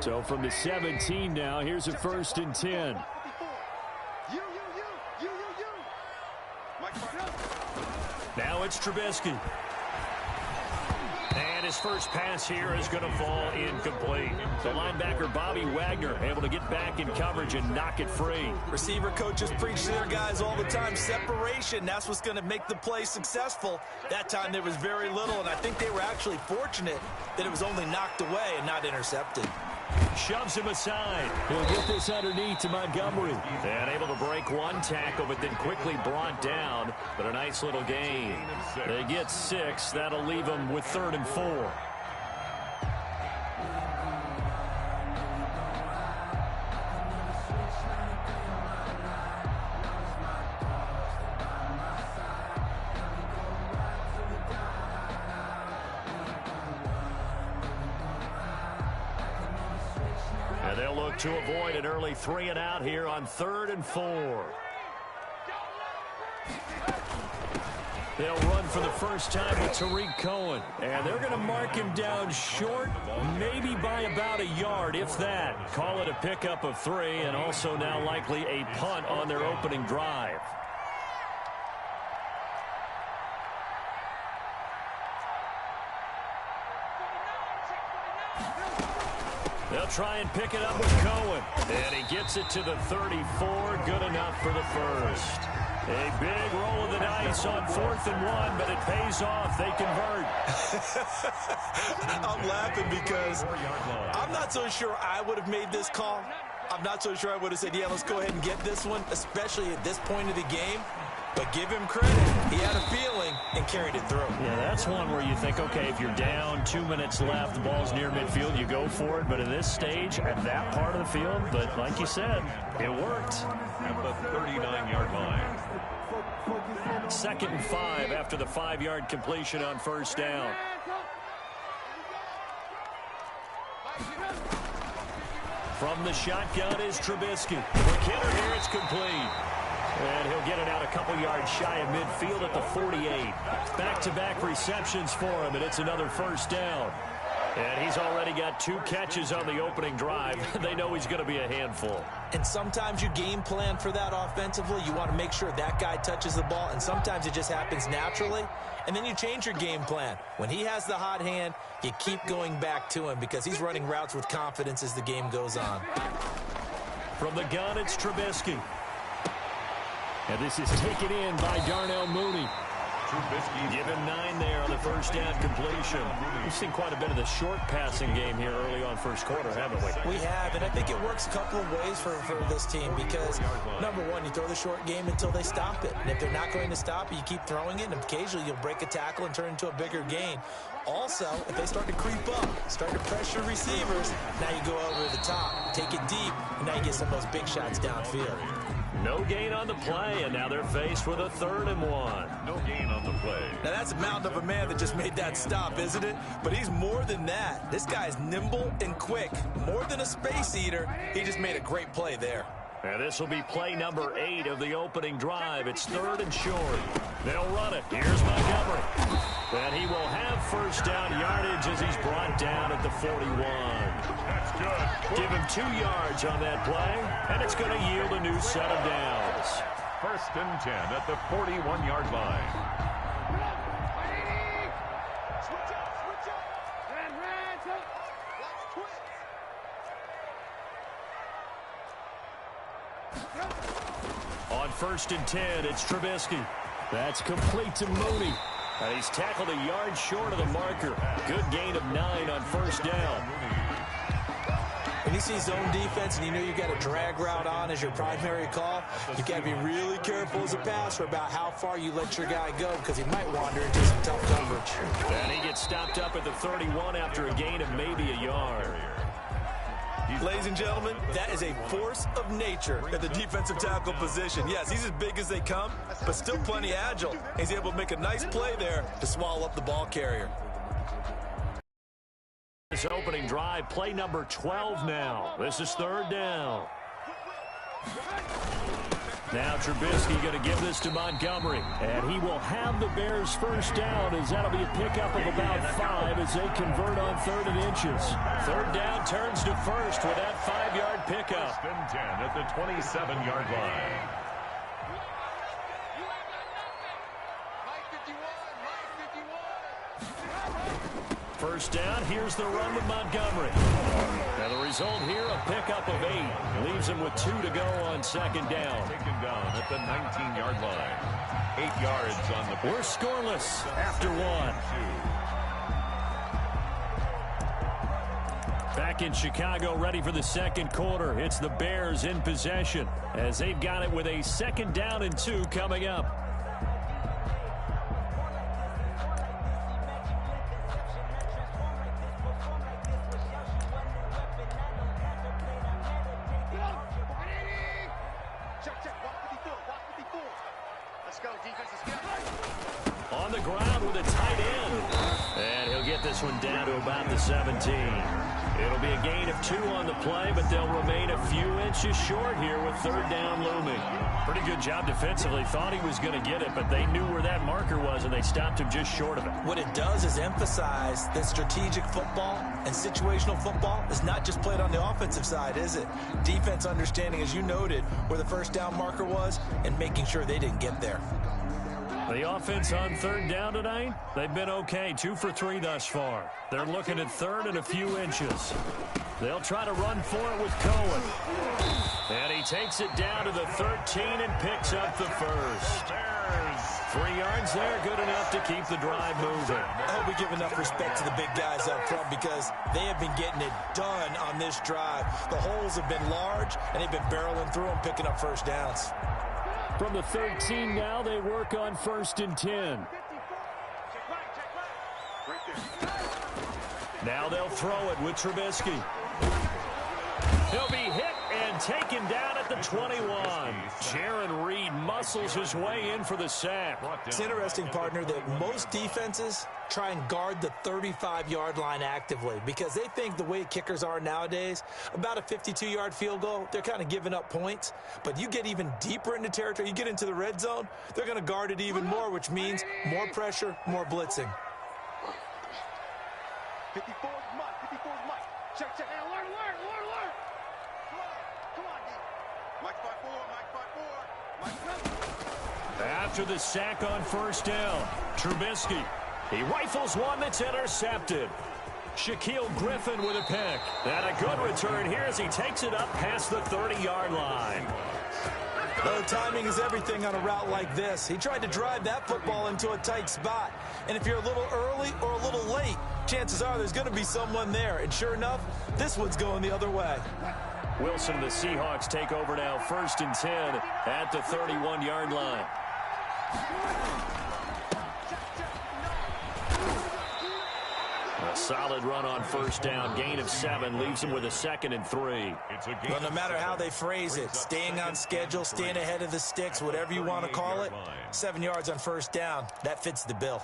So from the 17 now, here's a 1st and 10. Now it's Trubisky. And his first pass here is going to fall incomplete. The linebacker, Bobby Wagner, able to get back in coverage and knock it free. Receiver coaches preach to their guys all the time. Separation, that's what's going to make the play successful. That time there was very little, and I think they were actually fortunate that it was only knocked away and not intercepted. Shoves him aside. He'll get this underneath to Montgomery. And able to break one tackle, but then quickly brought down. But a nice little gain. They get 6. That'll leave them with 3rd and 4. And they'll look to avoid an early 3-and-out here on 3rd and 4. They'll run for the first time with Tariq Cohen. And they're going to mark him down short, maybe by about a yard, if that. Call it a pickup of 3, and also now likely a punt on their opening drive. They'll try and pick it up with Cohen. And he gets it to the 34. Good enough for the first. A big roll of the dice on 4th and 1, but it pays off. They convert. I'm laughing because I'm not so sure I would have made this call. I'm not so sure I would have said, yeah, let's go ahead and get this one, especially at this point of the game. But give him credit. He had a feeling and carried it through. Yeah, that's one where you think, okay, if you're down, 2 minutes left, the ball's near midfield, you go for it. But at this stage, at that part of the field, but like you said, it worked. At the 39-yard line. 2nd and 5 after the 5-yard completion on 1st down. From the shotgun is Trubisky. McKinnon here, it's complete. And he'll get it out a couple yards shy of midfield at the 48. Back-to-back receptions for him, and it's another 1st down. And he's already got 2 catches on the opening drive. They know he's going to be a handful. And sometimes you game plan for that offensively. You want to make sure that guy touches the ball, and sometimes it just happens naturally. And then you change your game plan. When he has the hot hand, you keep going back to him because he's running routes with confidence as the game goes on. From the gun, it's Trubisky. And this is taken in by Darnell Mooney. Give him 9 there on the 1st down completion. We've seen quite a bit of the short passing game here early on 1st quarter, haven't we? We have, and I think it works a couple of ways for this team because, number one, you throw the short game until they stop it. And if they're not going to stop it, you keep throwing it, and occasionally you'll break a tackle and turn into a bigger gain. Also, if they start to creep up, start to pressure receivers, now you go over the top, take it deep, and now you get some of those big shots downfield. No gain on the play, and now they're faced with a 3rd and 1. No gain on the play. Now, that's a mountain of a man that just made that stop, isn't it? But he's more than that. This guy's nimble and quick. More than a space eater, he just made a great play there. And this will be play number 8 of the opening drive. It's 3rd and short. They'll run it. Here's Montgomery. And he will have 1st down yardage as he's brought down at the 41. That's good. Give him 2 yards on that play, and it's going to yield a new set of downs. 1st and 10 at the 41-yard line. On 1st and 10, it's Trubisky. That's complete to Mooney. And he's tackled a yard short of the marker. Good gain of 9 on 1st down. When you see zone defense and you know you got a drag route on as your primary call, you got to be really careful as a passer about how far you let your guy go because he might wander into some tough coverage. And he gets stopped up at the 31 after a gain of maybe a yard. Ladies and gentlemen, that is a force of nature at the defensive tackle position. Yes, he's as big as they come, but still plenty agile. He's able to make a nice play there to swallow up the ball carrier. This opening drive, play number 12 now. This is 3rd down. Now Trubisky going to give this to Montgomery. And he will have the Bears first down, as that'll be a pickup of about 5 as they convert on 3rd and inches. 3rd down turns to first with that 5-yard pickup. 10 at the 27-yard line. First down, here's the run with Montgomery. Now the result here, a pickup of 8. Leaves him with 2 to go on 2nd down. Taken down at the 19-yard line. 8 yards on the... We're scoreless after 1. Back in Chicago, ready for the 2nd quarter. It's the Bears in possession as they've got it with a 2nd down and 2 coming up. On the ground with a tight end. And he'll get this one down to about the 17. It'll be a gain of 2 on the play, but they'll remain a few inches short here with 3rd down looming. Pretty good job defensively. Thought he was going to get it, but they knew where that marker was, and they stopped him just short of it. What it does is emphasize that strategic football and situational football is not just played on the offensive side, is it? Defense understanding, as you noted, where the 1st down marker was and making sure they didn't get there. The offense on 3rd down tonight, they've been okay. 2 for 3 thus far. They're looking at 3rd and a few inches. They'll try to run for it with Cohen. And he takes it down to the 13 and picks up the first. 3 yards there, good enough to keep the drive moving. I hope we give enough respect to the big guys up front because they have been getting it done on this drive. The holes have been large, and they've been barreling through them, picking up first downs. From the 13 now, they work on 1st and 10. Now they'll throw it with Trubisky. He'll be hit and taken down at the 21. Jaron Reed muscles his way in for the sack. It's interesting, partner, that most defenses try and guard the 35-yard line actively because they think the way kickers are nowadays, about a 52-yard field goal, they're kind of giving up points. But you get even deeper into territory, you get into the red zone, they're going to guard it even more, which means more pressure, more blitzing. 54 is Mike. 54 is Mike. Check. Hey, alert. Come on, D. Mike 5-4. After the sack on 1st down, Trubisky. He rifles one that's intercepted. Shaquille Griffin with a pick. And a good return here as he takes it up past the 30-yard line. Well, timing is everything on a route like this. He tried to drive that football into a tight spot. And if you're a little early or a little late, chances are there's going to be someone there. And sure enough, this one's going the other way. Wilson and the Seahawks take over now, 1st and 10 at the 31-yard line. A solid run on 1st down. Gain of 7 leaves him with a 2nd and 3. Well, no matter how they phrase it, staying on schedule, staying ahead of the sticks, whatever you want to call it, 7 yards on 1st down, that fits the bill.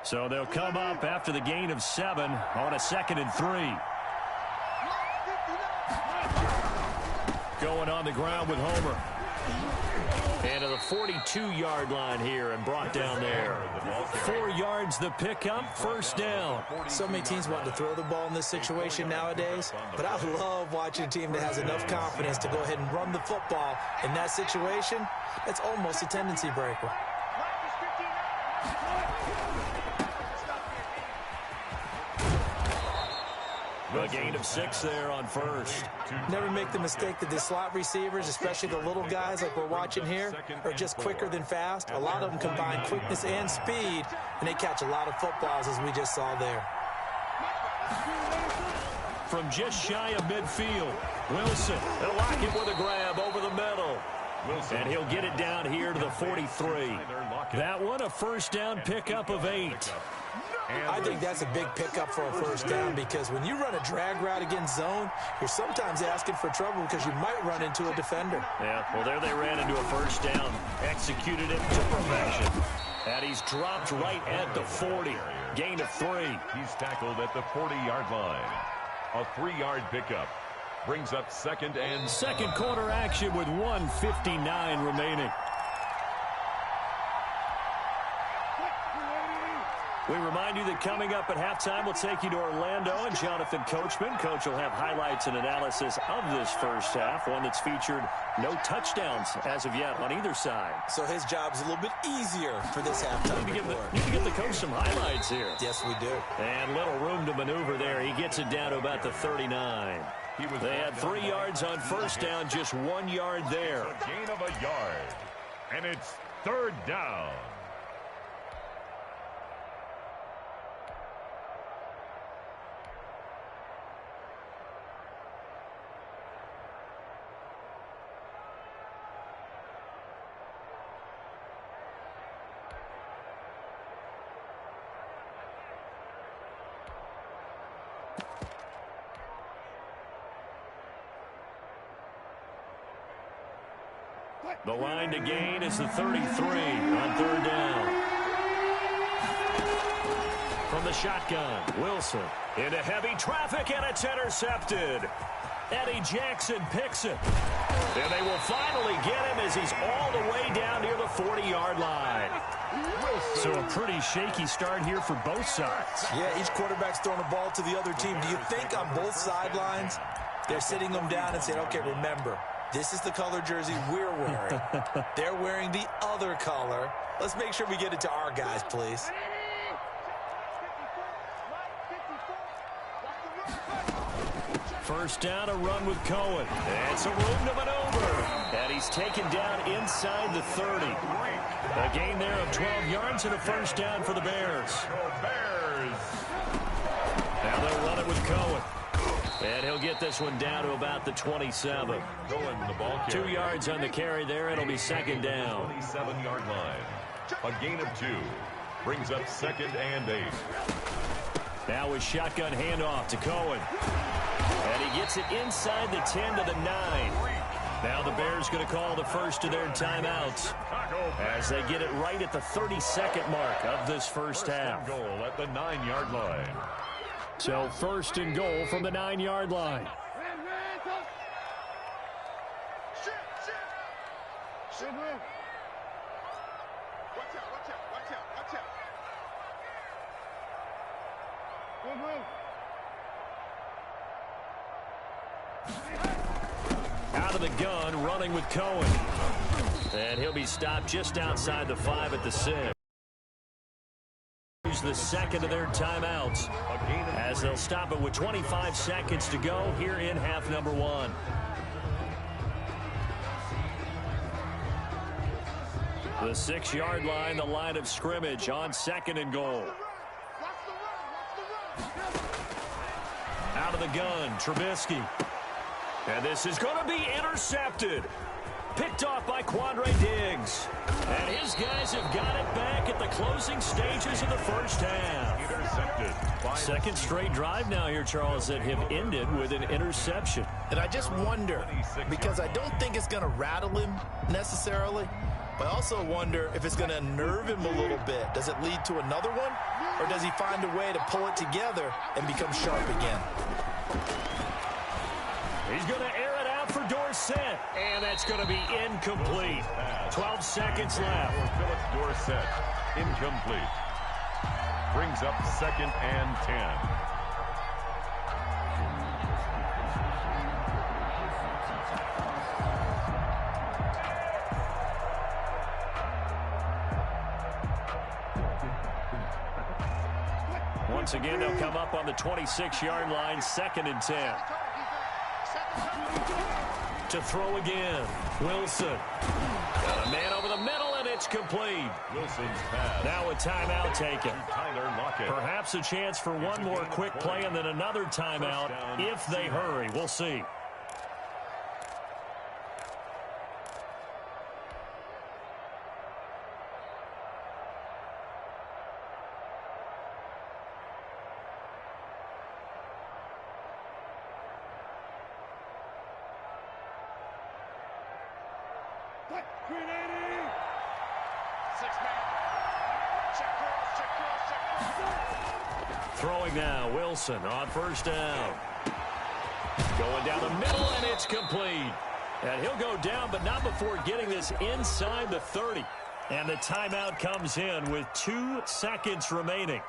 So they'll come up after the gain of 7 on a 2nd and 3. Going on the ground with Homer. And to the 42-yard line here and brought down there. 4 yards the pickup, 1st down. So many teams want to throw the ball in this situation nowadays, but I love watching a team that has enough confidence to go ahead and run the football. In that situation, it's almost a tendency breaker. A gain of 6 there on 1st. Never make the mistake that the slot receivers, especially the little guys like we're watching here, are just quicker than fast. A lot of them combine quickness and speed, and they catch a lot of footballs, as we just saw there. From just shy of midfield, Wilson, they'll lock it with a grab over the middle. And he'll get it down here to the 43. That one a first down pickup of 8. I think that's a big pickup for a first down because when you run a drag route against zone, you're sometimes asking for trouble because you might run into a defender. Yeah, well, there they ran into a first down. Executed it to perfection. And he's dropped right at the 40. Gain of 3. He's tackled at the 40-yard line. A 3-yard pickup. Brings up second and... Second quarter action with 1:59 remaining. We remind you that coming up at halftime, we'll take you to Orlando and Jonathan Coachman. Coach will have highlights and analysis of this first half, one that's featured no touchdowns as of yet on either side. So his job's a little bit easier for this halftime report. Need to give the coach some highlights here. Yes, we do. And little room to maneuver there. He gets it down to about the 39. They had 3 yards on first down, just 1 yard there. A gain of a yard. And it's third down. The line to gain is the 33 on third down. From the shotgun, Wilson into heavy traffic, and it's intercepted. Eddie Jackson picks it. And they will finally get him as he's all the way down near the 40-yard line. So a pretty shaky start here for both sides. Yeah, each quarterback's throwing the ball to the other team. Do you think on both sidelines they're sitting them down and saying, okay, remember, this is the color jersey we're wearing. They're wearing the other color. Let's make sure we get it to our guys, please. First down, a run with Cohen. And some room to maneuver. And he's taken down inside the 30. A gain there of 12 yards and a first down for the Bears. Now they'll run it with Cohen. And he'll get this one down to about the 27. 2 yards on the carry there. It'll be second down. 27-yard line. A gain of 2. Brings up second and 8. Now with shotgun handoff to Cohen. And he gets it inside the 10 to the 9. Now the Bears going to call the first of their timeouts as they get it right at the 32nd mark of this first half. Goal at the 9-yard line. So first and goal from the 9-yard line. Out of the gun, running with Cohen. And he'll be stopped just outside the 5 at the 6. The second of their timeouts as they'll stop it with 25 seconds to go here in half number 1. The 6-yard line, the line of scrimmage on second and goal. Out of the gun, Trubisky. And this is going to be intercepted. Picked off by Quandre Diggs. And his guys have got it back at the closing stages of the first half. Intercepted. Second straight drive now here, Charles, that have ended with an interception. And I just wonder, because I don't think it's going to rattle him necessarily, but I also wonder if it's going to unnerve him a little bit. Does it lead to another one? Or does he find a way to pull it together and become sharp again? He's going to air it out for Dorsett, and that's going to be incomplete. 12 seconds left. Philip Dorsett, incomplete. Brings up second and 10. Once again, they'll come up on the 26-yard line, second and 10. To throw again, Wilson. Got a man over the middle, and it's complete. Wilson's pass. Now a timeout taken. Tyler Lockett. Perhaps a chance for one more quick play and then another timeout if they hurry. We'll see. Throwing now, Wilson on first down. Going down the middle, and it's complete. And he'll go down, but not before getting this inside the 30. And the timeout comes in with 2 seconds remaining.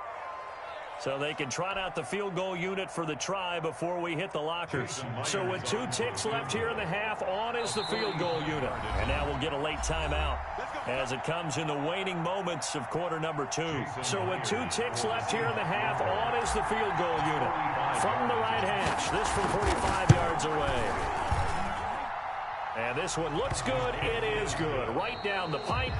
So they can trot out the field goal unit for the try before we hit the lockers. So with 2 ticks left here in the half, on is the field goal unit. And now we'll get a late timeout as it comes in the waning moments of quarter number 2. So with 2 ticks left here in the half, on is the field goal unit. From the right hash, this from 45 yards away. And this one looks good. It is good. Right down the pipe.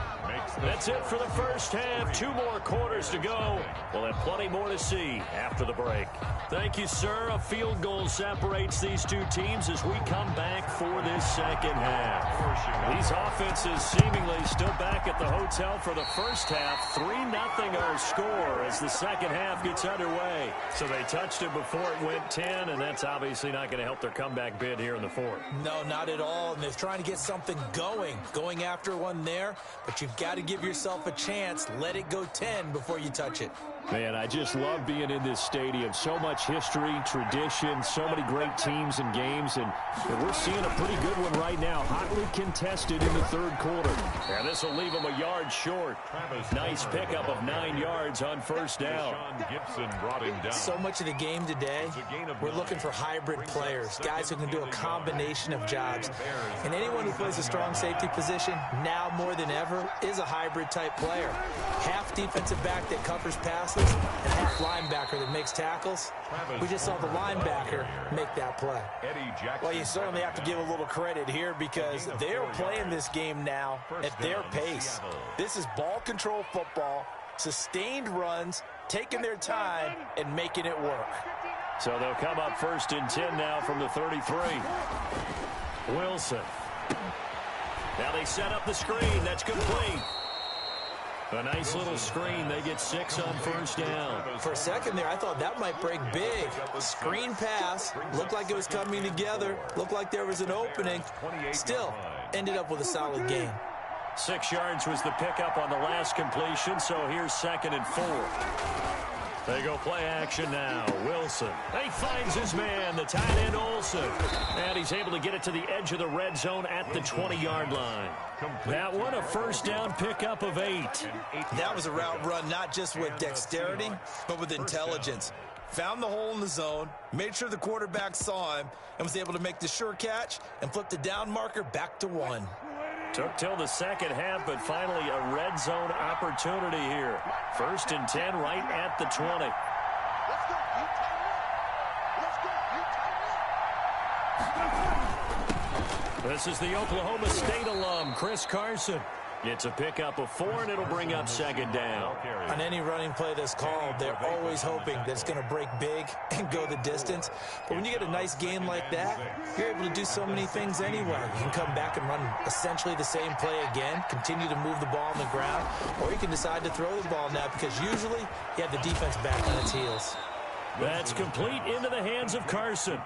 That's it for the first half. 2 more quarters to go. We'll have plenty more to see after the break. Thank you, sir. A field goal separates these 2 teams as we come back for this second half. These offenses seemingly still back at the hotel for the first half. 3-0 our score as the second half gets underway. So they touched it before it went 10, and that's obviously not going to help their comeback bid here in the fourth. No, not at all. And they're trying to get something going after one there, but you've got to give yourself a chance. Let it go 10 before you touch it. Man, I just love being in this stadium. So much history, tradition, so many great teams and games, and we're seeing a pretty good one right now. Hotly contested in the third quarter. And this will leave them a yard short. Nice pickup of 9 yards on first down. So much of the game today, we're looking for hybrid players, guys who can do a combination of jobs. And anyone who plays a strong safety position, now more than ever, is a hybrid type player. Half defensive back that covers passes, and half linebacker that makes tackles. We just saw the linebacker make that play. Well, you certainly have to give a little credit here because they're playing this game now at their pace. This is ball control football, sustained runs, taking their time, and making it work. So they'll come up first and 10 now from the 33. Wilson. Now they set up the screen. That's complete. A nice little screen. They get 6 on first down. For a second there, I thought that might break big. Screen pass. Looked like it was coming together. Looked like there was an opening. Still, ended up with a solid gain. 6 yards was the pickup on the last completion, so here's 2nd and 4. They go play action now. Wilson. He finds his man, the tight end Olsen. And he's able to get it to the edge of the red zone at the 20-yard line. That one, a first down pickup of 8. That was a route run not just with dexterity, but with intelligence. Found the hole in the zone, made sure the quarterback saw him, and was able to make the sure catch and flip the down marker back to 1. Took till the second half, but finally a red zone opportunity here. 1st and 10 right at the 20. This is the Oklahoma State alum, Chris Carson. It's a pickup of 4, and it'll bring up 2nd down. On any running play that's called, they're always hoping that it's going to break big and go the distance. But when you get a nice game like that, you're able to do so many things anyway. You can come back and run essentially the same play again, continue to move the ball on the ground, or you can decide to throw the ball now because usually you have the defense back on its heels. That's complete into the hands of Carson.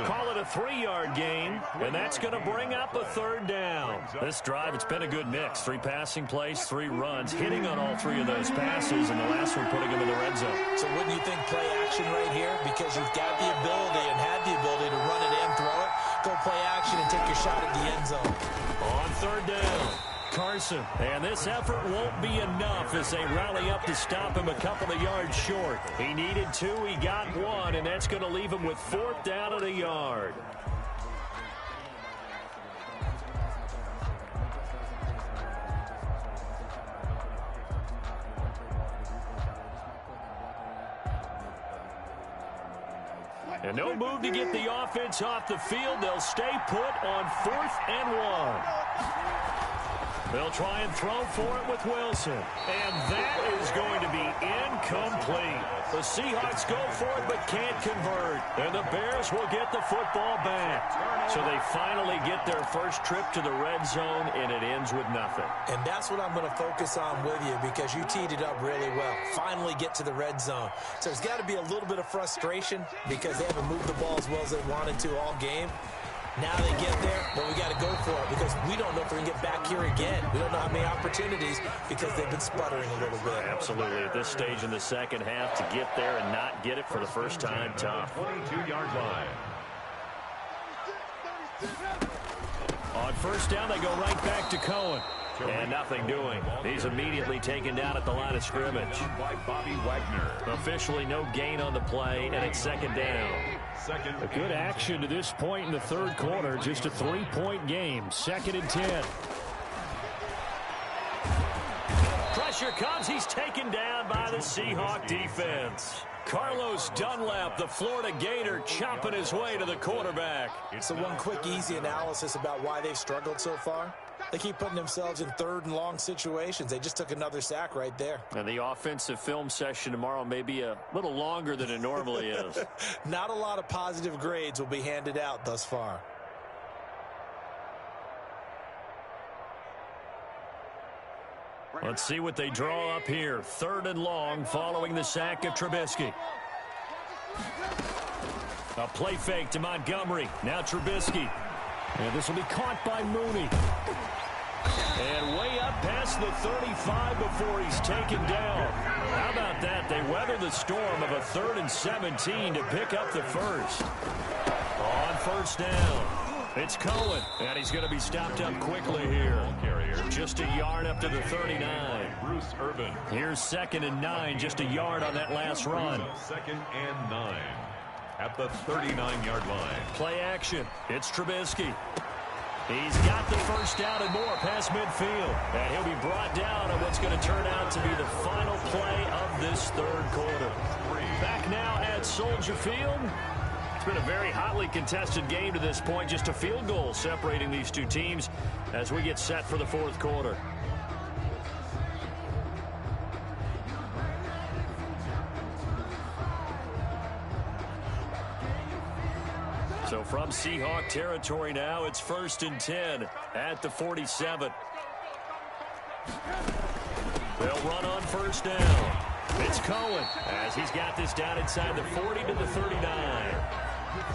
Call it a 3-yard gain, and that's going to bring up a 3rd down. This drive, it's been a good mix. 3 passing plays, 3 runs, hitting on all 3 of those passes, and the last one putting them in the red zone. So wouldn't you think play action right here? Because you've got the ability and had the ability to run it and throw it. Go play action and take your shot at the end zone. On 3rd down. Carson, and this effort won't be enough as they rally up to stop him a couple of yards short. He needed 2, he got 1, and that's going to leave him with 4th down at a yard. And no move to get the offense off the field. They'll stay put on 4th and 1. They'll try and throw for it with Wilson. And that is going to be incomplete. The Seahawks go for it but can't convert. And the Bears will get the football back. So they finally get their first trip to the red zone, and it ends with nothing. And that's what I'm going to focus on with you because you teed it up really well. Finally get to the red zone. So there's got to be a little bit of frustration because they haven't moved the ball as well as they wanted to all game. Now they get there, but we got to go for it because we don't know if we're going to get back here again. We don't know how many opportunities because they've been sputtering a little bit. Absolutely. At this stage in the second half, to get there and not get it for the first time, tough. 22-yard line. On first down, they go right back to Cohen. And nothing doing. He's immediately taken down at the line of scrimmage. By Bobby Wagner. Officially no gain on the play, and it's second down. A good action to this point in the third quarter. Just a 3-point game. 2nd and 10. Pressure comes. He's taken down by the Seahawk defense. Carlos Dunlap, the Florida Gator, chopping his way to the quarterback. So one quick, easy analysis about why they've struggled so far. They keep putting themselves in third and long situations. They just took another sack right there. And the offensive film session tomorrow may be a little longer than it normally is. Not a lot of positive grades will be handed out thus far. Let's see what they draw up here. 3rd and long following the sack of Trubisky. A play fake to Montgomery. Now Trubisky. And this will be caught by Mooney. And way up past the 35 before he's taken down. How about that? They weather the storm of a 3rd and 17 to pick up the first. On first down, it's Cohen. And he's going to be stopped up quickly here. Just a yard up to the 39. Bruce Irvin. Here's 2nd and 9, just a yard on that last run. 2nd and 9 at the 39-yard line. Play action. It's Trubisky. He's got the first down and more past midfield. And he'll be brought down on what's going to turn out to be the final play of this third quarter. Back now at Soldier Field. It's been a very hotly contested game to this point. Just a field goal separating these two teams as we get set for the fourth quarter. So from Seahawk territory now, it's 1st and 10 at the 47. They'll run on first down. It's Cohen as he's got this down inside the 40 to the 39.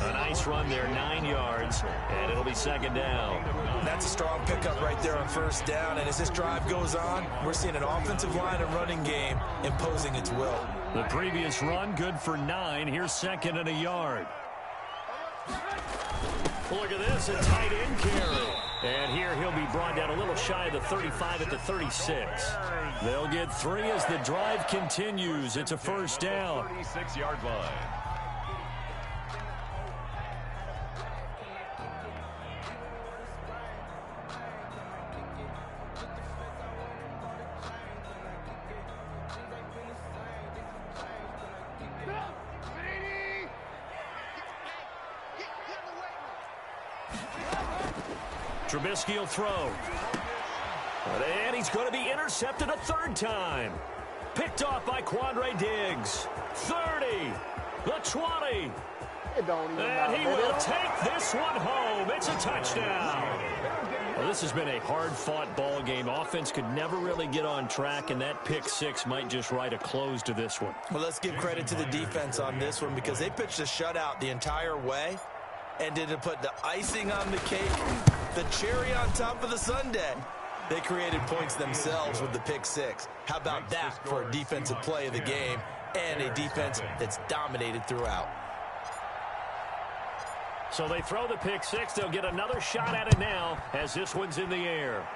A nice run there, 9 yards, and it'll be 2nd down. That's a strong pickup right there on first down, and as this drive goes on, we're seeing an offensive line and running game imposing its will. The previous run, good for 9. Here's 2nd and a yard. Look at this, a tight end carry. And here he'll be brought down a little shy of the 35 at the 36. They'll get 3 as the drive continues. It's a first down. 36-yard line. Trubisky will throw. And he's going to be intercepted a 3rd time. Picked off by Quandre Diggs. 30. The 20. And he will take this one home. It's a touchdown. Well, this has been a hard-fought ball game. Offense could never really get on track, and that pick 6 might just write a close to this one. Well, let's give credit to the defense on this one because they pitched a shutout the entire way and didn't put the icing on the cake, the cherry on top of the sundae. They created points themselves with the pick 6. How about that for a defensive play of the game and a defense that's dominated throughout? So they throw the pick 6. They'll get another shot at it now as this one's in the air.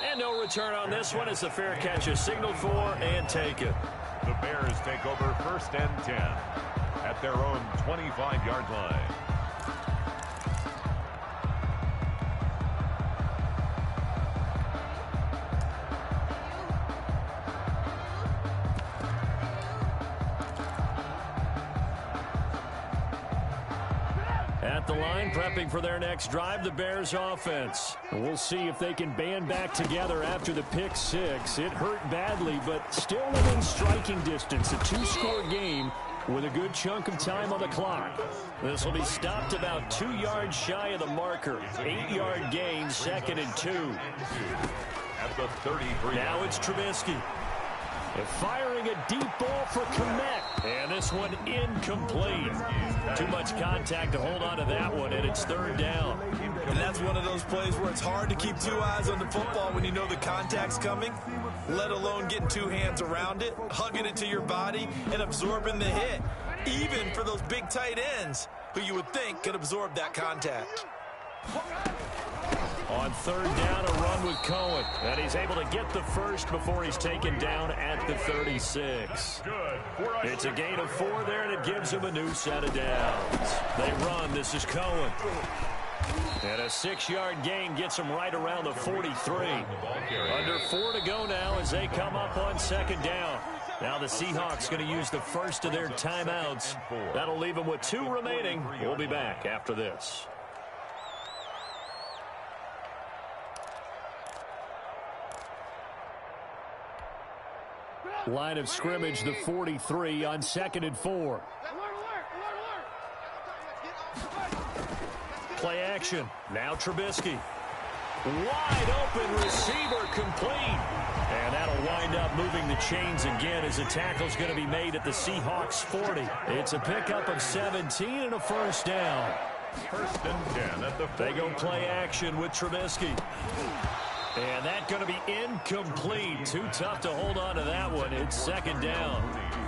And no return on this one as the fair catch is signaled for and taken. The Bears take over 1st and 10 at their own 25-yard line. At the line, prepping for their next drive, the Bears offense. We'll see if they can band back together after the pick 6. It hurt badly, but still within striking distance. A 2-score game with a good chunk of time on the clock. This will be stopped about 2 yards shy of the marker. 8-yard gain, 2nd and 2. At the 33. Now it's Trubisky. And firing a deep ball for Kmet. And this one incomplete. Too much contact to hold on to that one, and it's third down. And that's one of those plays where it's hard to keep two eyes on the football when you know the contact's coming, let alone getting two hands around it, hugging it to your body, and absorbing the hit, even for those big tight ends who you would think could absorb that contact. On third down, a run with Cohen. And he's able to get the first before he's taken down at the 36. It's a gain of 4 there, and it gives him a new set of downs. They run. This is Cohen. And a 6-yard gain gets him right around the 43. Under 4 to go now as they come up on second down. Now the Seahawks going to use the first of their timeouts. That'll leave them with 2 remaining. We'll be back after this. Line of scrimmage, the 43 on 2nd and 4. Play action. Now Trubisky. Wide open receiver complete. And that'll wind up moving the chains again as the tackle's going to be made at the Seahawks 40. It's a pickup of 17 and a first down. First and 10 at the 40. They go play action with Trubisky. And that's going to be incomplete. Too tough to hold on to that one. It's second down.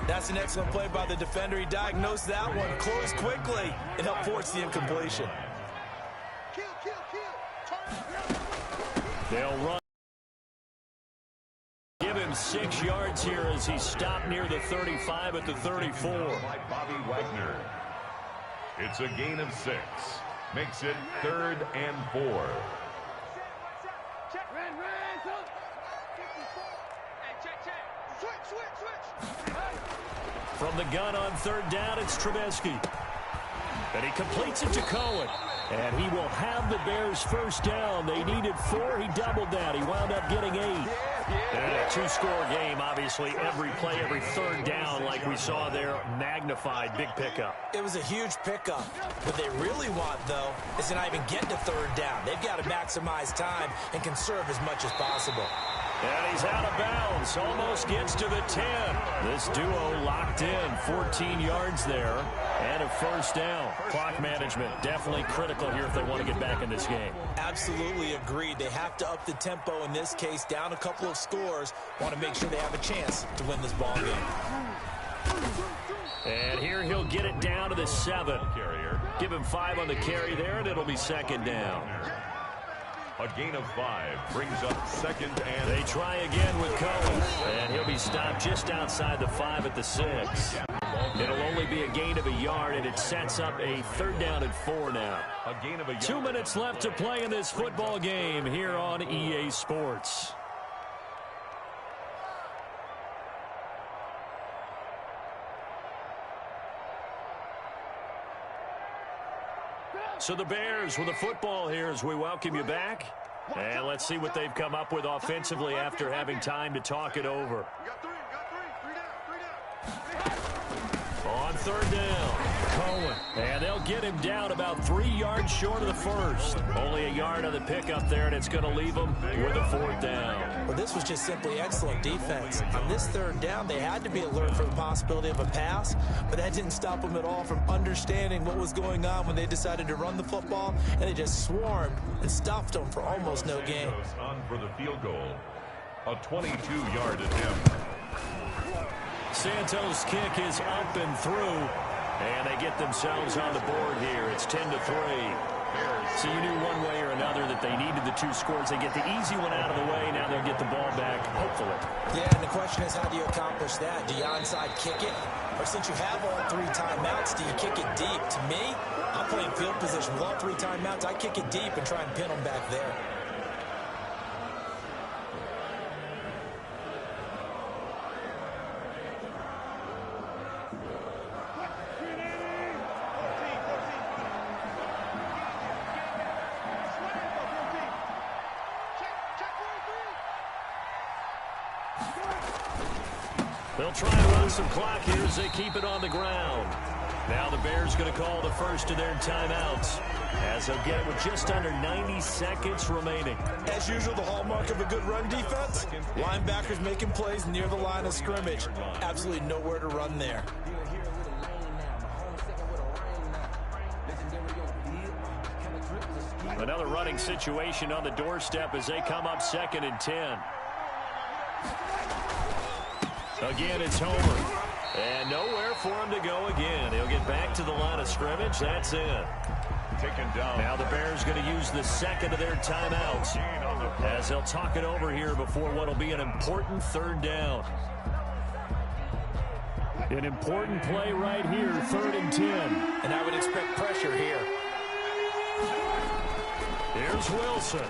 That's an excellent play by the defender. He diagnosed that one, closed quickly, and helped force the incompletion. They'll run. Give him 6 yards here as he stopped near the 35 at the 34. By Bobby Wagner. It's a gain of 6. Makes it 3rd and 4. From the gun on third down, it's Trubisky. And he completes it to Cohen. And he will have the Bears first down. They needed 4. He doubled that. He wound up getting 8. And a 2-score game, obviously. Every play, every third down, like we saw there, magnified. Big pickup. It was a huge pickup. What they really want, though, is to not even get to third down. They've got to maximize time and conserve as much as possible. And he's out of bounds. Almost gets to the 10. This duo locked in. 14 yards there. And a first down. Clock management definitely critical here if they want to get back in this game. Absolutely agreed. They have to up the tempo in this case. Down a couple of scores. Want to make sure they have a chance to win this ball game. And here he'll get it down to the 7. Give him 5 on the carry there, and it'll be second down. A gain of 5 brings up second and... They try again with Cohen. And he'll be stopped just outside the 5 at the 6. It'll only be a gain of a yard, and it sets up a third down and 4 now. A gain of a yard. 2 minutes left to play in this football game here on EA Sports. So the Bears with the football here as we welcome you back. And let's see what they've come up with offensively after having time to talk it over. On third down, Cohen. And they'll get him down about 3 yards short of the first. Only a yard on the pickup there, and it's going to leave them with a 4th down. Well, this was just simply excellent defense. On this third down, they had to be alert for the possibility of a pass, but that didn't stop them at all from understanding what was going on when they decided to run the football, and they just swarmed and stuffed them for almost no gain. On for the field goal. A 22-yard attempt. Santos' kick is up and through, and they get themselves on the board here. It's 10-3. So you knew one way or another that they needed the 2 scores. They get the easy one out of the way. Now they'll get the ball back, hopefully. Yeah, and the question is, how do you accomplish that? Do you onside kick it? Or since you have all 3 timeouts, do you kick it deep? To me, I'm playing field position. With all 3 timeouts, I kick it deep and try and pin them back there. They'll try and run some clock here as they keep it on the ground. Now the Bears going to call the first of their timeouts, as they'll get it with just under 90 seconds remaining. As usual, the hallmark of a good run defense, linebackers making plays near the line of scrimmage. Absolutely nowhere to run there. Another running situation on the doorstep as they come up 2nd and 10. Again, it's Homer. And nowhere for him to go again. He'll get back to the line of scrimmage. That's it. Taken down. Now the Bears going to use the second of their timeouts as they'll talk it over here before what will be an important 3rd down. An important play right here, 3rd and 10. And I would expect pressure here. Here's Wilson.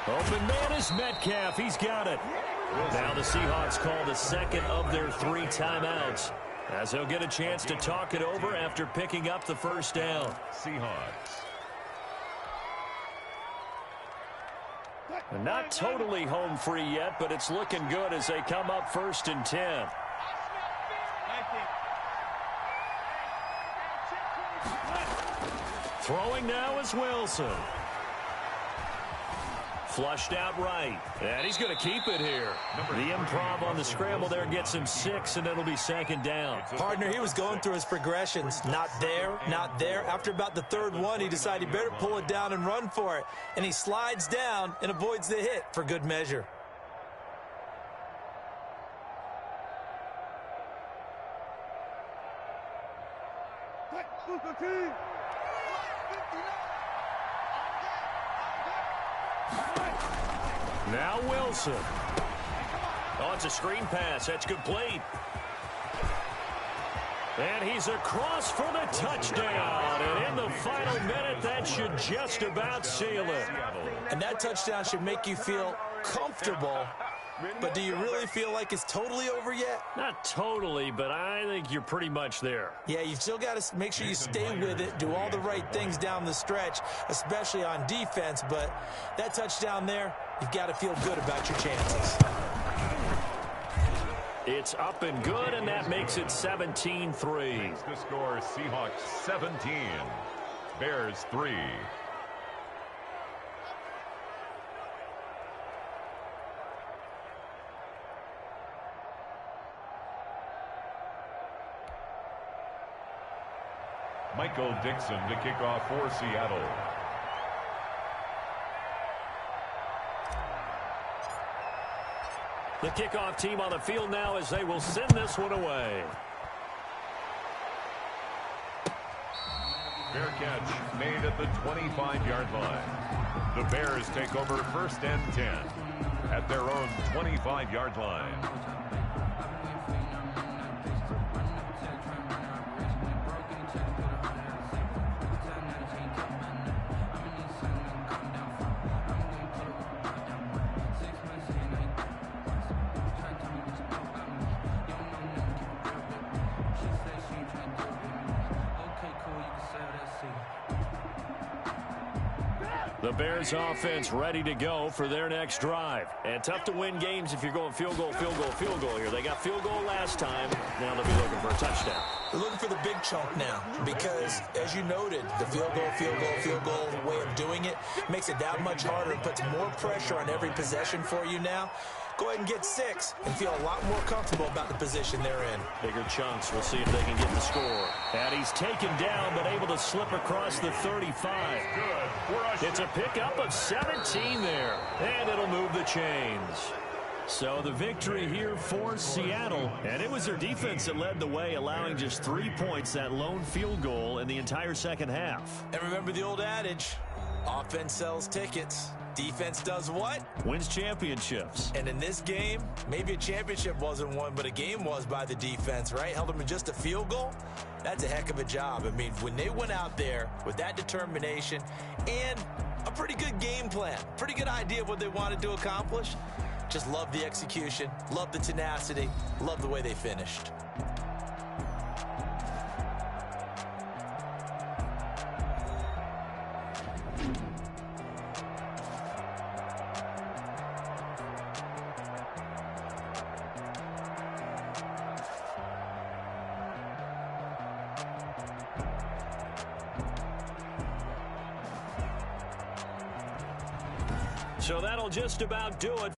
Open man is Metcalf. He's got it. Now the Seahawks call the second of their 3 timeouts, as they'll get a chance to talk it over after picking up the 1st down. Seahawks. Not totally home free yet, but it's looking good as they come up 1st and 10. Throwing now is Wilson. Flushed out right. And he's going to keep it here. The improv on the scramble there gets him 6, and it'll be 2nd down. Partner, he was going through his progressions. Not there, not there. After about the 3rd one, he decided he better pull it down and run for it. And he slides down and avoids the hit for good measure. Now Wilson. Oh, it's a screen pass. That's complete. And he's across for the touchdown. And in the final minute, that should just about seal it. And that touchdown should make you feel comfortable. But do you really feel like it's totally over yet? Not totally, but I think you're pretty much there. Yeah, you've still got to make sure you stay with it, do all the right things down the stretch, especially on defense. But that touchdown there, you've got to feel good about your chances. It's up and good, and that makes it 17-3. The score, Seahawks 17, Bears 3. Michael Dixon to kick off for Seattle. The kickoff team on the field now as they will send this one away. Fair catch made at the 25-yard line. The Bears take over 1st and 10 at their own 25-yard line. The Bears offense ready to go for their next drive. And tough to win games if you're going field goal, field goal, field goal here. They got field goal last time. Now they'll be looking for a touchdown. They're looking for the big chunk now because, as you noted, the field goal way of doing it makes it that much harder and puts more pressure on every possession for you now. Go ahead and get 6 and feel a lot more comfortable about the position they're in. Bigger chunks. We'll see if they can get the score. And he's taken down but able to slip across the 35. It's a pickup of 17 there. And it'll move the chains. So the victory here for Seattle. And it was their defense that led the way, allowing just 3 points, that lone field goal in the entire second half. And remember the old adage, offense sells tickets. Defense does what? Wins championships. And in this game, maybe a championship wasn't won, but a game was by the defense, right? Held them in just a field goal. That's a heck of a job. I mean, when they went out there with that determination and a pretty good game plan, pretty good idea of what they wanted to accomplish, just love the execution, love the tenacity, love the way they finished. So that'll just about do it.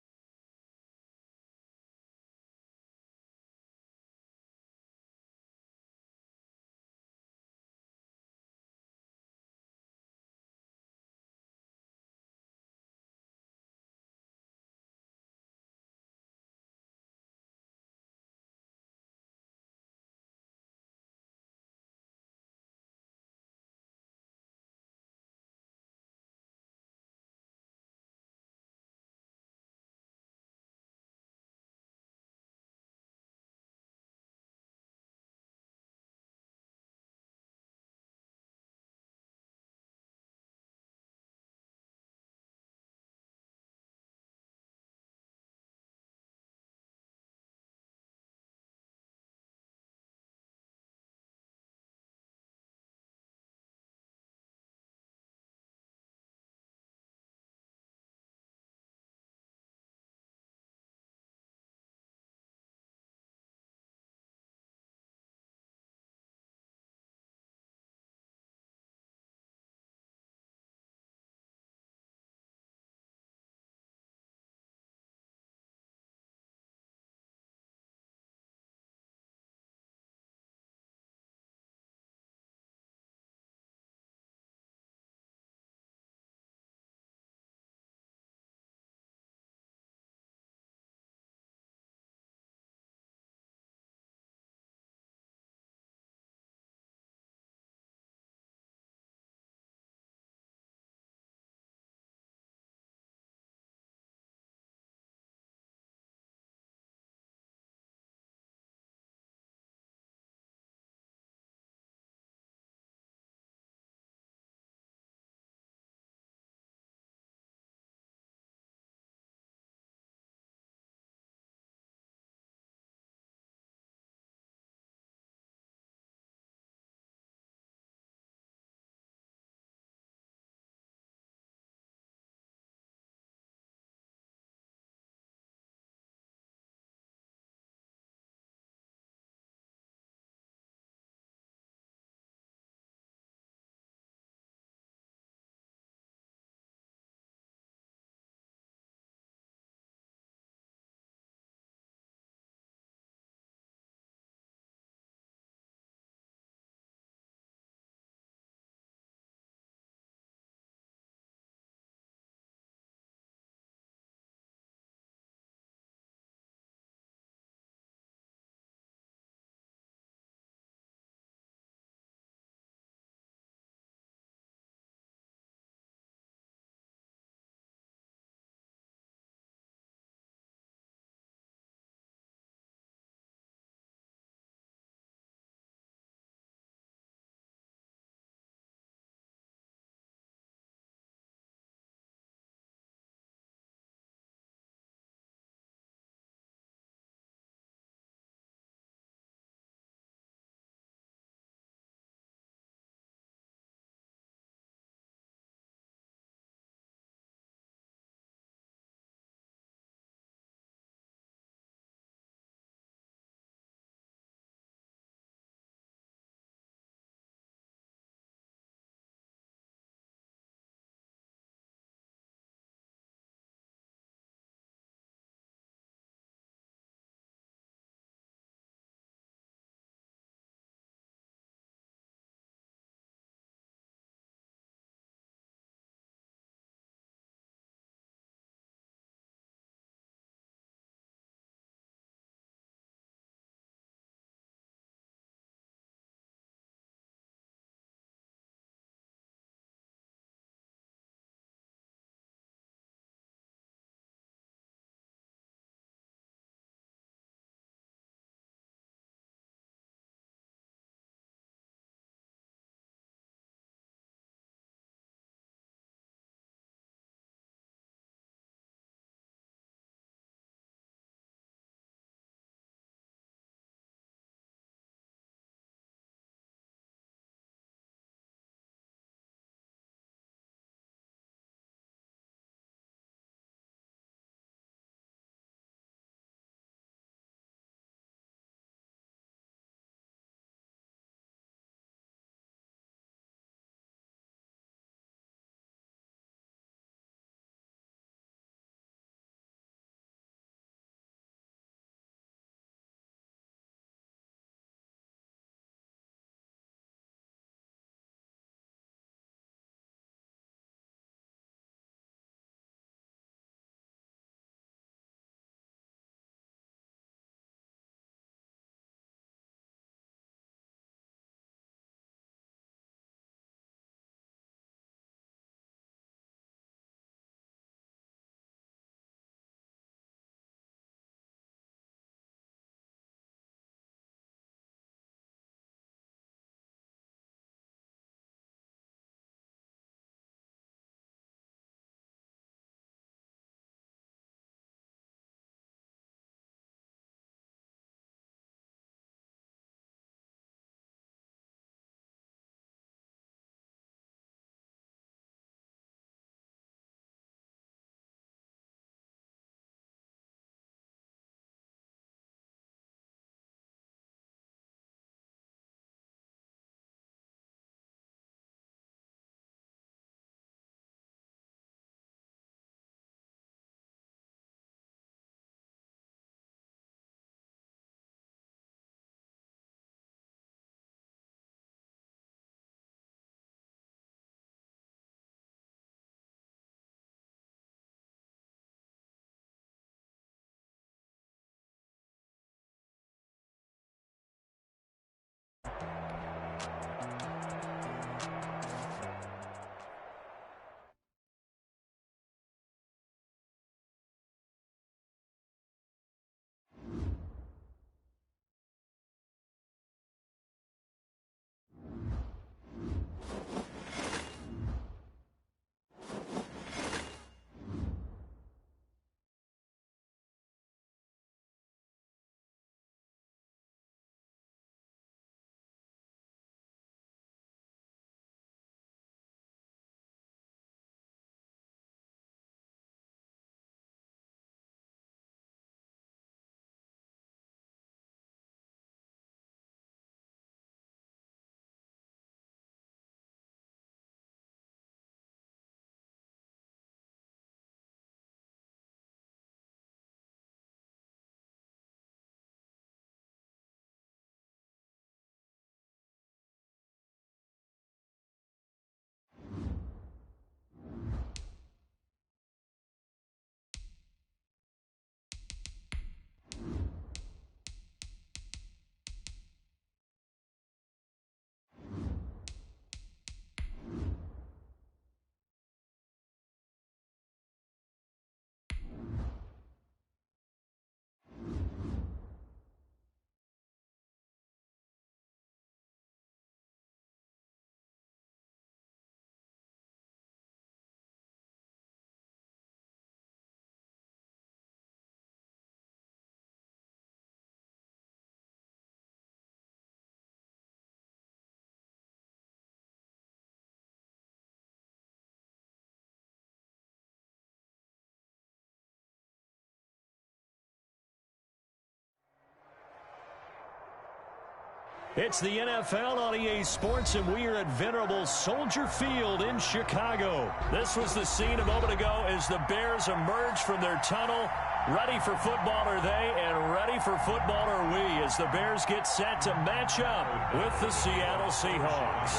It's the NFL on EA Sports, and we are at venerable Soldier Field in Chicago. This was the scene a moment ago as the Bears emerged from their tunnel. Ready for football are they, and ready for football are we, as the Bears get set to match up with the Seattle Seahawks.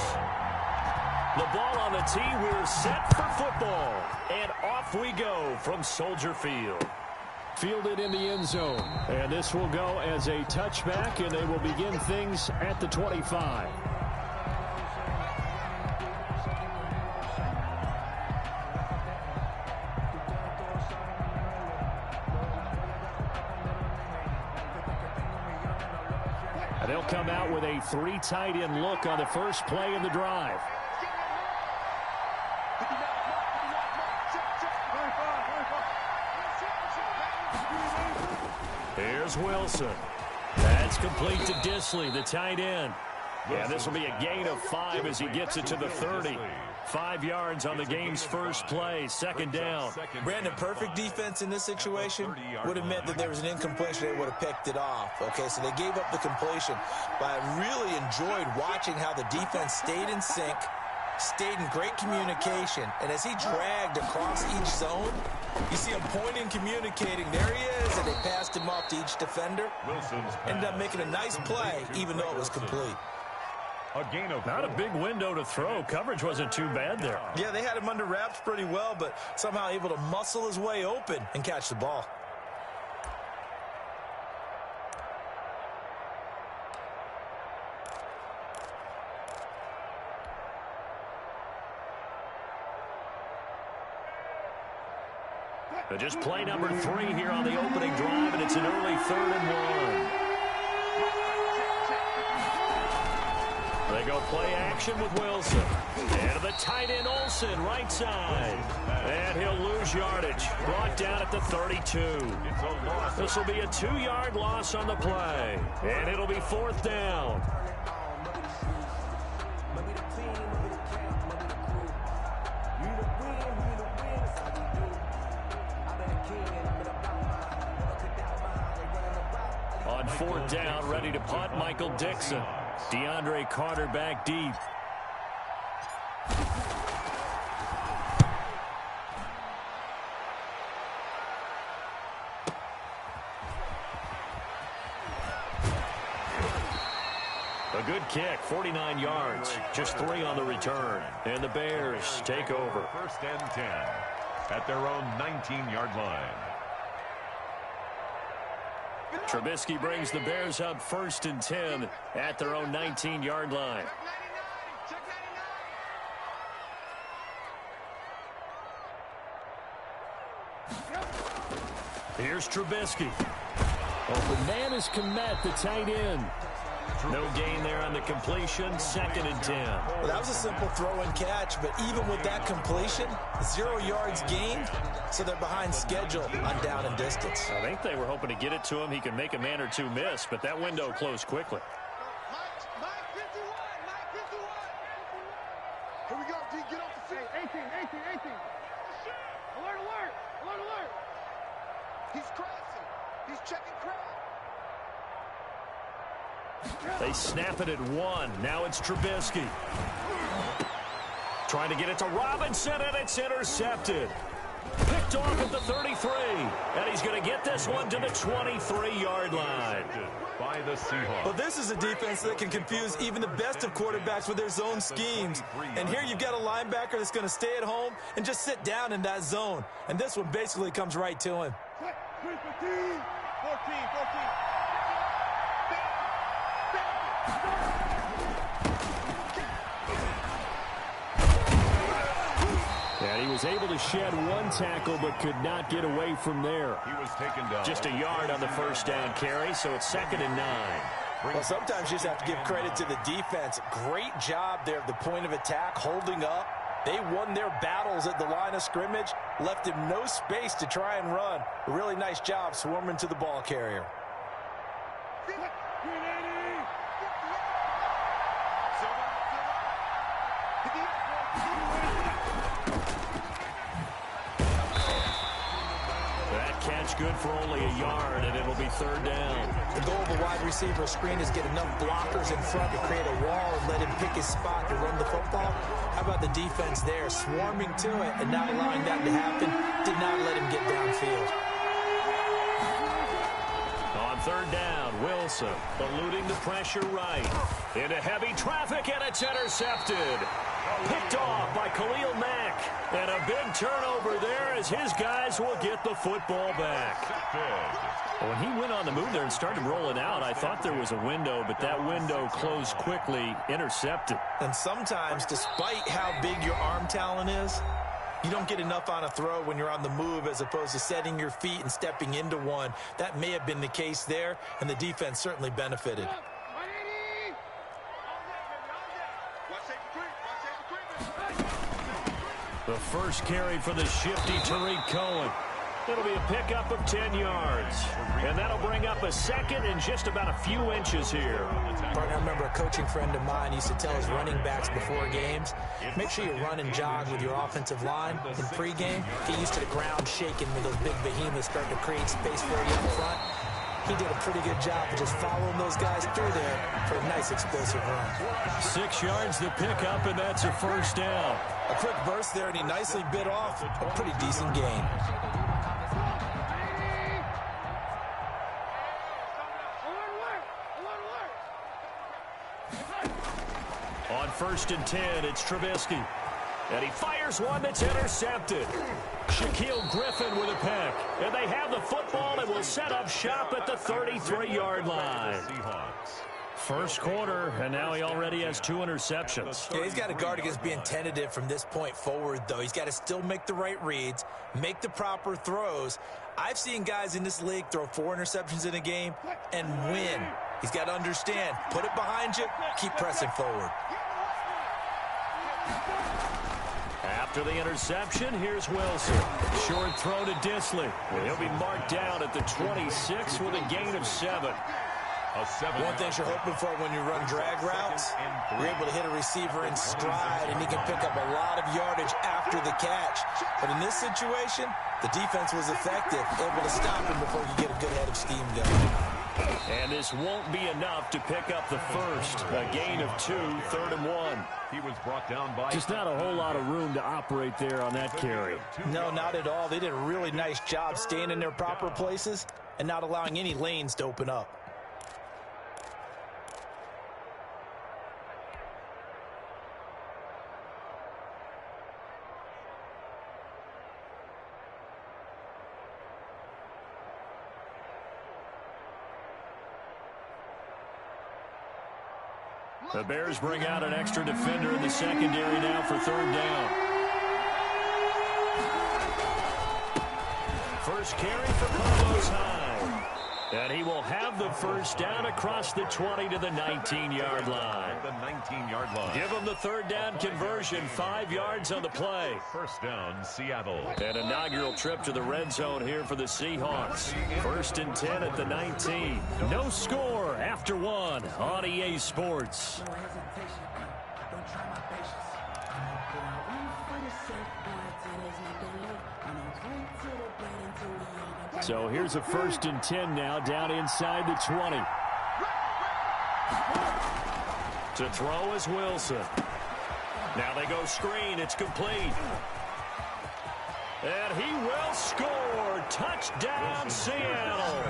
The ball on the tee, we're set for football, and off we go from Soldier Field. Fielded in the end zone, and this will go as a touchback, and they will begin things at the 25. And they'll come out with a 3 tight end look on the first play of the drive. Here's Wilson. That's complete to Disley, the tight end. Yeah, this will be a gain of 5 as he gets it to the 30. 5 yards on the game's first play, second down. Brandon, perfect defense in this situation would have meant that there was an incompletion. They would have picked it off. Okay, so they gave up the completion. But I really enjoyed watching how the defense stayed in sync, stayed in great communication, and as he dragged across each zone, you see him pointing, communicating. There he is, and they passed him off to each defender. Ended up making a nice play, even though it was complete. Not a big window to throw. Coverage wasn't too bad there. Yeah, they had him under wraps pretty well, but somehow able to muscle his way open and catch the ball. Just play number 3 here on the opening drive, and it's an early 3rd and 1. They go play action with Wilson. And the tight end Olsen, right side. And he'll lose yardage. Brought down at the 32. This will be a 2-yard loss on the play. And it'll be 4th down. On 4th down, ready to punt, Michael Dixon. DeAndre Carter back deep. A good kick, 49 yards, just 3 on the return. And the Bears take over. 1st and 10 at their own 19-yard line. Trubisky brings the Bears up 1st and 10 at their own 19-yard line. Here's Trubisky. Open man is Kmet, the tight end. No gain there on the completion, 2nd and 10. Well, that was a simple throw and catch, but even with that completion, 0 yards gained, so they're behind schedule on down and distance. I think they were hoping to get it to him. He can make a man or two miss, but that window closed quickly. Mike 51, Mike 51. Here we go, D, get off the field. 18. Alert, alert, alert, alert. He's crossing. He's checking crowd. They snap it at 1. Now it's Trubisky. Trying to get it to Robinson, and it's intercepted. Picked off at the 33. And he's going to get this one to the 23-yard line. By the Seahawks. Well, this is a defense that can confuse even the best of quarterbacks with their zone schemes. And here you've got a linebacker that's going to stay at home and just sit down in that zone. And this one basically comes right to him. 14. And he was able to shed 1 tackle but could not get away from there. He was taken down. Just a yard on the 1st down carry, so it's 2nd and 9. Well, sometimes you just have to give credit to the defense. Great job there at the point of attack, holding up. They won their battles at the line of scrimmage, left him no space to try and run. A really nice job swarming to the ball carrier. good for only a yard, and it'll be third down. The goal of a wide receiver screen is get enough blockers in front to create a wall and let him pick his spot to run the football. How about the defense there, swarming to it and not allowing that to happen? Did not let him get downfield. On third down, Wilson eluding the pressure right. Into heavy traffic, and it's intercepted. Picked off by Khalil Mack. And a big turnover there as his guys will get the football back. When he went on the move there and started rolling out, I thought there was a window, but that window closed quickly, intercepted. And sometimes, despite how big your arm talent is, you don't get enough on a throw when you're on the move as opposed to setting your feet and stepping into one. That may have been the case there, and the defense certainly benefited. The first carry for the shifty Tariq Cohen. It'll be a pickup of 10 yards. And that'll bring up a second and just about a few inches here. Partner, I remember a coaching friend of mine used to tell his running backs before games, make sure you run and jog with your offensive line in pregame. Get used to the ground shaking when those big behemoths start to create space for you up front. He did a pretty good job of just following those guys through there for a nice explosive run. 6 yards to pick up, and that's a first down. A quick burst there, and he nicely bit off a pretty decent gain. On 1st and 10, it's Trubisky. And he fires one that's intercepted. Shaquille Griffin with a pick. And they have the football and will set up shop at the 33-yard line. First quarter, and now he already has 2 interceptions. Yeah, he's got to guard against being tentative from this point forward, though. He's got to still make the right reads, make the proper throws. I've seen guys in this league throw 4 interceptions in a game and win. He's got to understand, put it behind you, keep pressing forward. After the interception, here's Wilson. Short throw to Disley. He'll be marked down at the 26 with a gain of 7. One thing you're hoping for when you run drag routes, you're able to hit a receiver in stride, and he can pick up a lot of yardage after the catch. But in this situation, the defense was effective, able to stop him before you get a good head of steam going. And this won't be enough to pick up the first. A gain of 2, 3rd and 1. He was brought down by... Just not a whole lot of room to operate there on that carry. No, not at all. They did a really nice job staying in their proper places and not allowing any lanes to open up. The Bears bring out an extra defender in the secondary now for 3rd down. First carry for Carlos Hyde. And he will have the first down across the 20 to the 19-yard line. The 19-yard line. Give him the 3rd down conversion, 5 yards on the play. First down, Seattle. An inaugural trip to the red zone here for the Seahawks. 1st and 10 at the 19. No score after 1 on EA Sports. So here's a 1st and 10 now, down inside the 20. To throw is Wilson. Now they go screen. It's complete. And he will score. Touchdown, Seattle.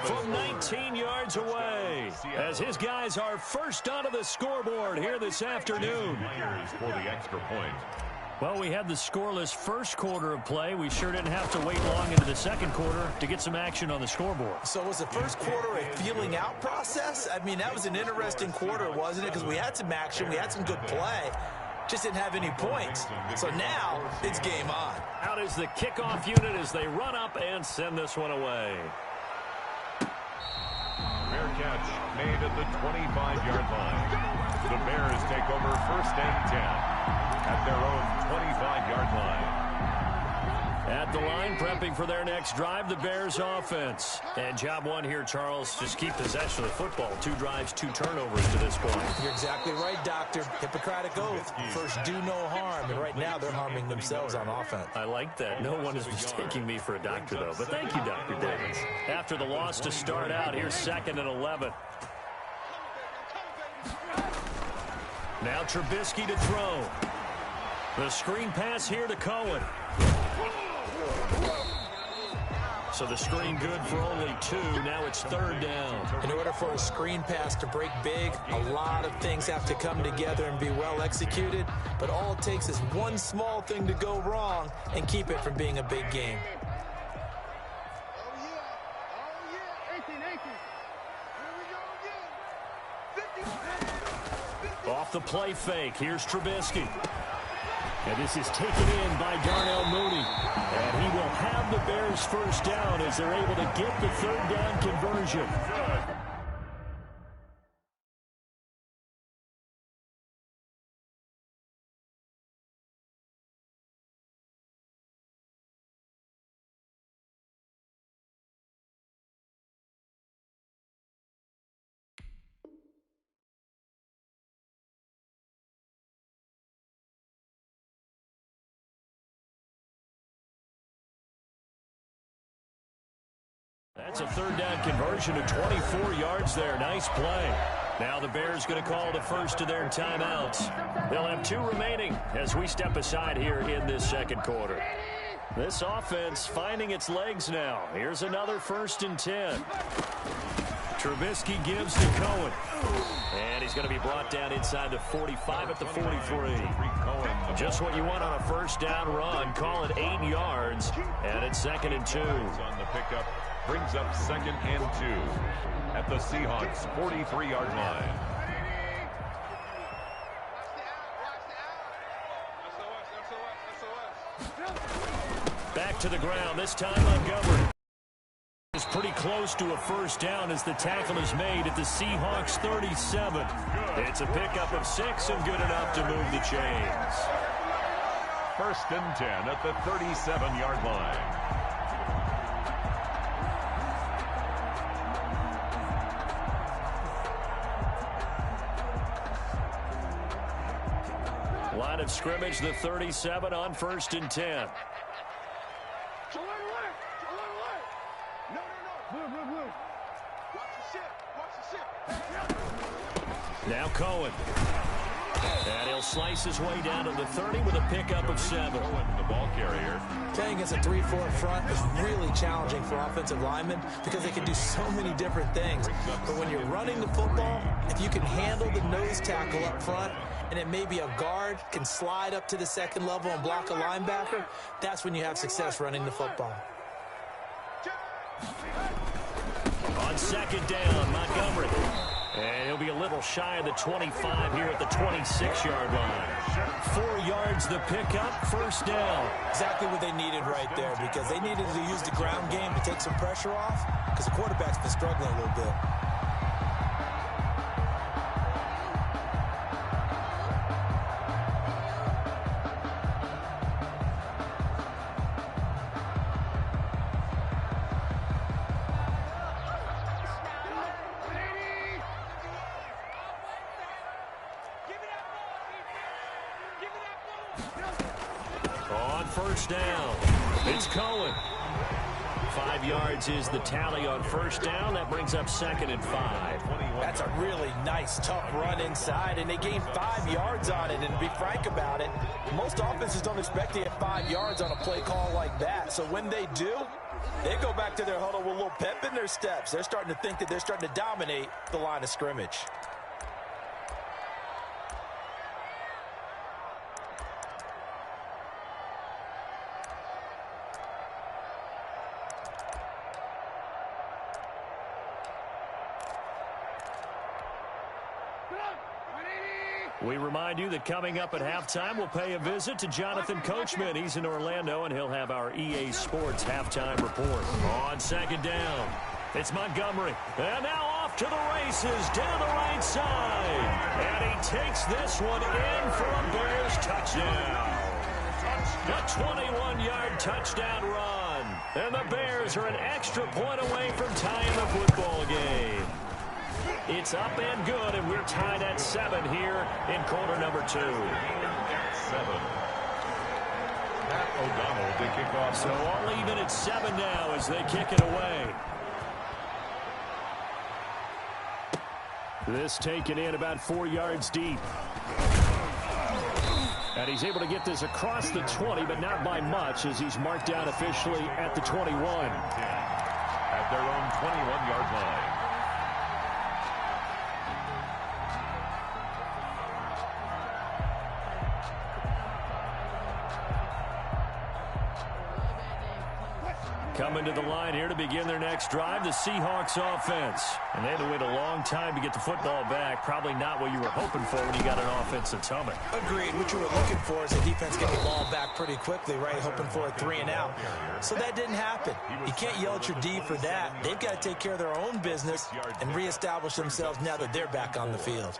From 19 yards away. As his guys are first onto the scoreboard here this afternoon. For the extra point. Well, we had the scoreless first quarter of play. We sure didn't have to wait long into the second quarter to get some action on the scoreboard. So was the first quarter a feeling out process? I mean, that was an interesting quarter, wasn't it? Because we had some action, we had some good play. Just didn't have any points. So now it's game on. Out is the kickoff unit as they run up and send this one away. Fair catch made at the 25-yard line. The Bears take over 1st and 10 at their own 25-yard line. At the line, prepping for their next drive, the Bears offense. And job one here, Charles, just keep possession of the football. 2 drives, 2 turnovers to this point. You're exactly right, Doctor. Hippocratic oath. First, do no harm. And right now, they're harming themselves on offense. I like that. No one is mistaking me for a doctor, though. But thank you, Dr. Davis. After the loss to start out, here's 2nd and 11. Now Trubisky to throw. The screen pass here to Cohen. So the screen good for only 2. Now it's 3rd down. In order for a screen pass to break big, a lot of things have to come together and be well executed. But all it takes is one small thing to go wrong and keep it from being a big game. Off the play fake, here's Trubisky. And this is taken in by Darnell Mooney. And he will have the Bears first down as they're able to get the 3rd down conversion. That's a 3rd down conversion of 24 yards there. Nice play. Now the Bears going to call the first of their timeouts. They'll have 2 remaining as we step aside here in this 2nd quarter. This offense finding its legs now. Here's another 1st and 10. Trubisky gives to Cohen. And he's going to be brought down inside the 45 at the 43. Just what you want on a 1st down run. Call it 8 yards. And it's 2nd and 2. On the pickup. Brings up 2nd and 2 at the Seahawks' 43-yard line. Back to the ground. This time Montgomery is pretty close to a 1st down as the tackle is made at the Seahawks' 37. It's a pickup of 6 and good enough to move the chains. 1st and 10 at the 37-yard line. Line of scrimmage, the 37 on 1st and 10. Now Cohen. And he'll slice his way down to the 30 with a pickup of 7. The ball carrier. Playing against a 3-4 front is really challenging for offensive linemen because they can do so many different things. But when you're running the football, if you can handle the nose tackle up front, and then maybe a guard can slide up to the 2nd level and block a linebacker, that's when you have success running the football. On 2nd down, Montgomery. And he'll be a little shy of the 25 here at the 26-yard line. 4 yards the pickup, 1st down. Exactly what they needed right there because they needed to use the ground game to take some pressure off because the quarterback's been struggling a little bit. On 1st down, it's Cohen. 5 yards is the tally on 1st down. That brings up 2nd and 5. That's a really nice, tough run inside, and they gained 5 yards on it. And to be frank about it, most offenses don't expect to get 5 yards on a play call like that. So when they do, they go back to their huddle with a little pep in their steps. They're starting to think that they're starting to dominate the line of scrimmage. We remind you that coming up at halftime, we'll pay a visit to Jonathan Coachman. He's in Orlando, and he'll have our EA Sports halftime report. On 2nd down, it's Montgomery. And now off to the races, down the right side. And he takes this one in for a Bears touchdown. A 21-yard touchdown run. And the Bears are an extra point away from tying the football game. It's up and good, and we're tied at 7 here in quarter number 2. 7. Matt O'Donnell to kick off. So all even at 7 now as they kick it away. This taken in about 4 yards deep. And he's able to get this across the 20, but not by much as he's marked down officially at the 21. At their own 21-yard line. Coming to the line here to begin their next drive, the Seahawks offense. And they had to wait a long time to get the football back. Probably not what you were hoping for when you got an offense that's humming. Agreed. What you were looking for is a defense getting the ball back pretty quickly, right? Hoping for a 3 and out. So that didn't happen. You can't yell at your D for that. They've got to take care of their own business and reestablish themselves now that they're back on the field.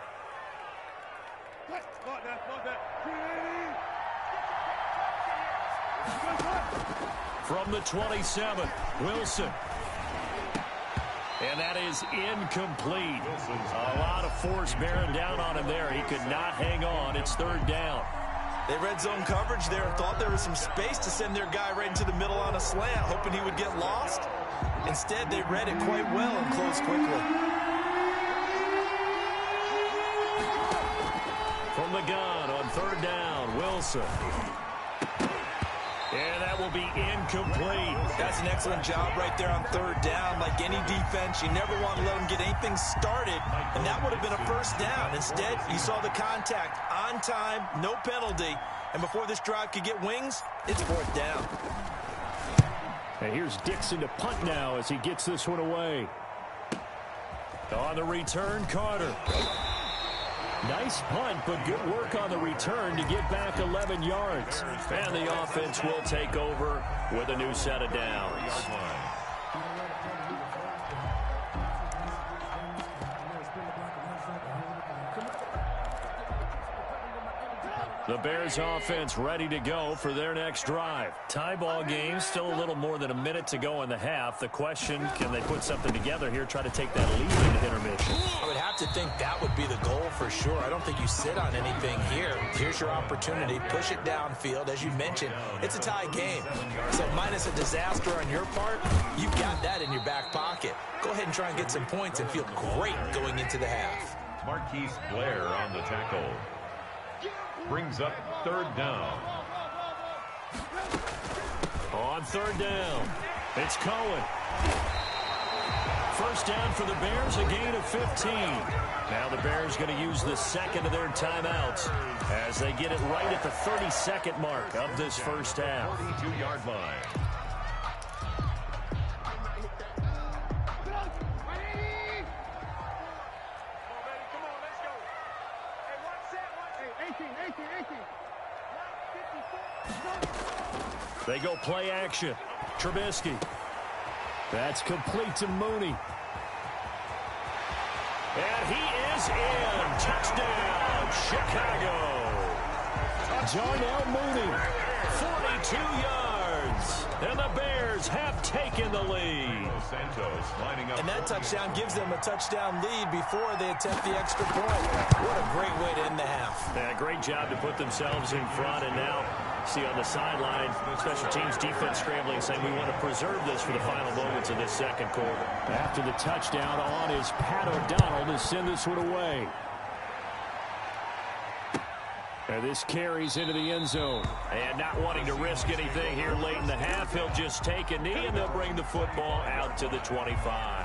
From the 27, Wilson. And that is incomplete. A lot of force bearing down on him there. He could not hang on. It's 3rd down. They read zone coverage there. Thought there was some space to send their guy right into the middle on a slant, hoping he would get lost. Instead, they read it quite well and closed quickly. From the gun on 3rd down, Wilson. And that will be incomplete. That's an excellent job right there on 3rd down. Like any defense, you never want to let them get anything started, and that would have been a 1st down. Instead, you saw the contact on time, no penalty, and before this drive could get wings, it's 4th down. And here's Dixon to punt now as he gets this one away. On the return, Carter. Nice punt, but good work on the return to get back 11 yards. And the offense will take over with a new set of downs. The Bears offense ready to go for their next drive. Tie ball game, still a little more than a minute to go in the half. The question, can they put something together here, try to take that lead into intermission? I would have to think that would be the goal for sure. I don't think you sit on anything here. Here's your opportunity. Push it downfield. As you mentioned, it's a tie game. So minus a disaster on your part, you've got that in your back pocket. Go ahead and try and get some points and feel great going into the half. Marquise Blair on the tackle. Brings up 3rd down. On 3rd down, it's Cohen. 1st down for the Bears, a gain of 15. Now the Bears going to use the 2nd of their timeouts as they get it right at the 32nd mark of this 1st half. 42-yard line. They go play action. Trubisky. That's complete to Mooney. And he is in. Touchdown, Chicago. Darnell Mooney, 42 yards. And the Bears have taken the lead. Santos lining up. And that touchdown gives them a touchdown lead before they attempt the extra point. What a great way to end the half. Yeah, great job to put themselves in front, and now see on the sideline, special teams defense scrambling, saying we want to preserve this for the final moments of this 2nd quarter. After the touchdown on is Pat O'Donnell to send this one away. And this carries into the end zone. And not wanting to risk anything here late in the half, he'll just take a knee, and they'll bring the football out to the 25.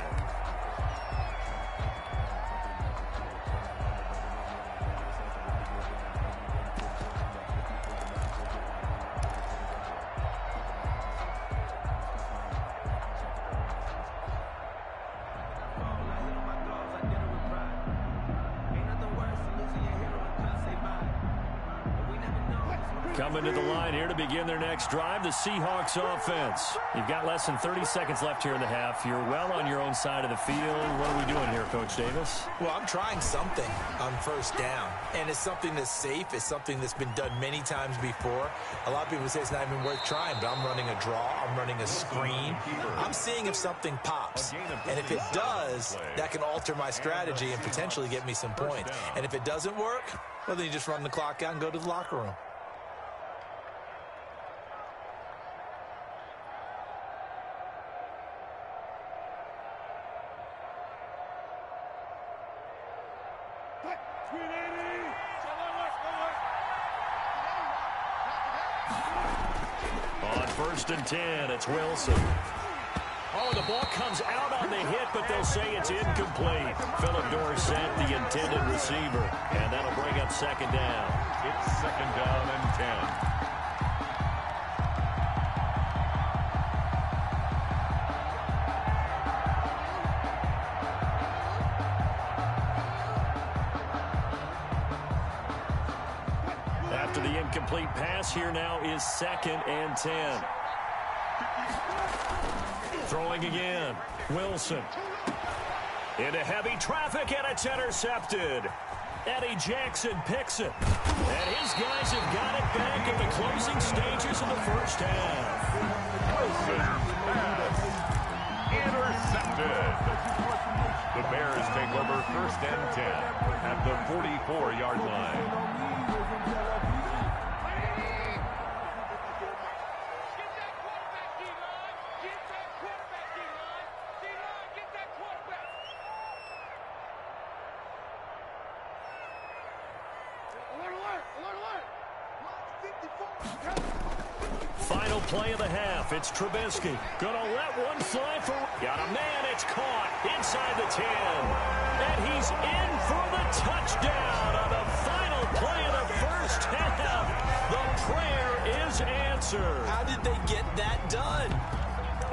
Coming to the line here to begin their next drive, the Seahawks offense. You've got less than 30 seconds left here in the half. You're well on your own side of the field. What are we doing here, Coach Davis? Well, I'm trying something on first down, and it's something that's safe. It's something that's been done many times before. A lot of people say it's not even worth trying, but I'm running a draw. I'm running a screen. I'm seeing if something pops, and if it does, that can alter my strategy and potentially get me some points. And if it doesn't work, well, then you just run the clock out and go to the locker room. On 1st and 10, it's Wilson. Oh, the ball comes out on the hit, but they'll say it's incomplete. Philip Dorsett, the intended receiver, and that'll bring up 2nd down. It's 2nd down and 10. After the incomplete pass, here now is 2nd and 10. Throwing again. Wilson. Into heavy traffic, and it's intercepted. Eddie Jackson picks it. And his guys have got it back at the closing stages of the first half. Wilson's pass intercepted. The Bears take over 1st and 10 at the 44-yard line. Final play of the half. It's Trubisky. Gonna let one fly for... Got a man. It's caught inside the 10. And he's in for the touchdown on the final play of the first half. The prayer is answered. How did they get that done?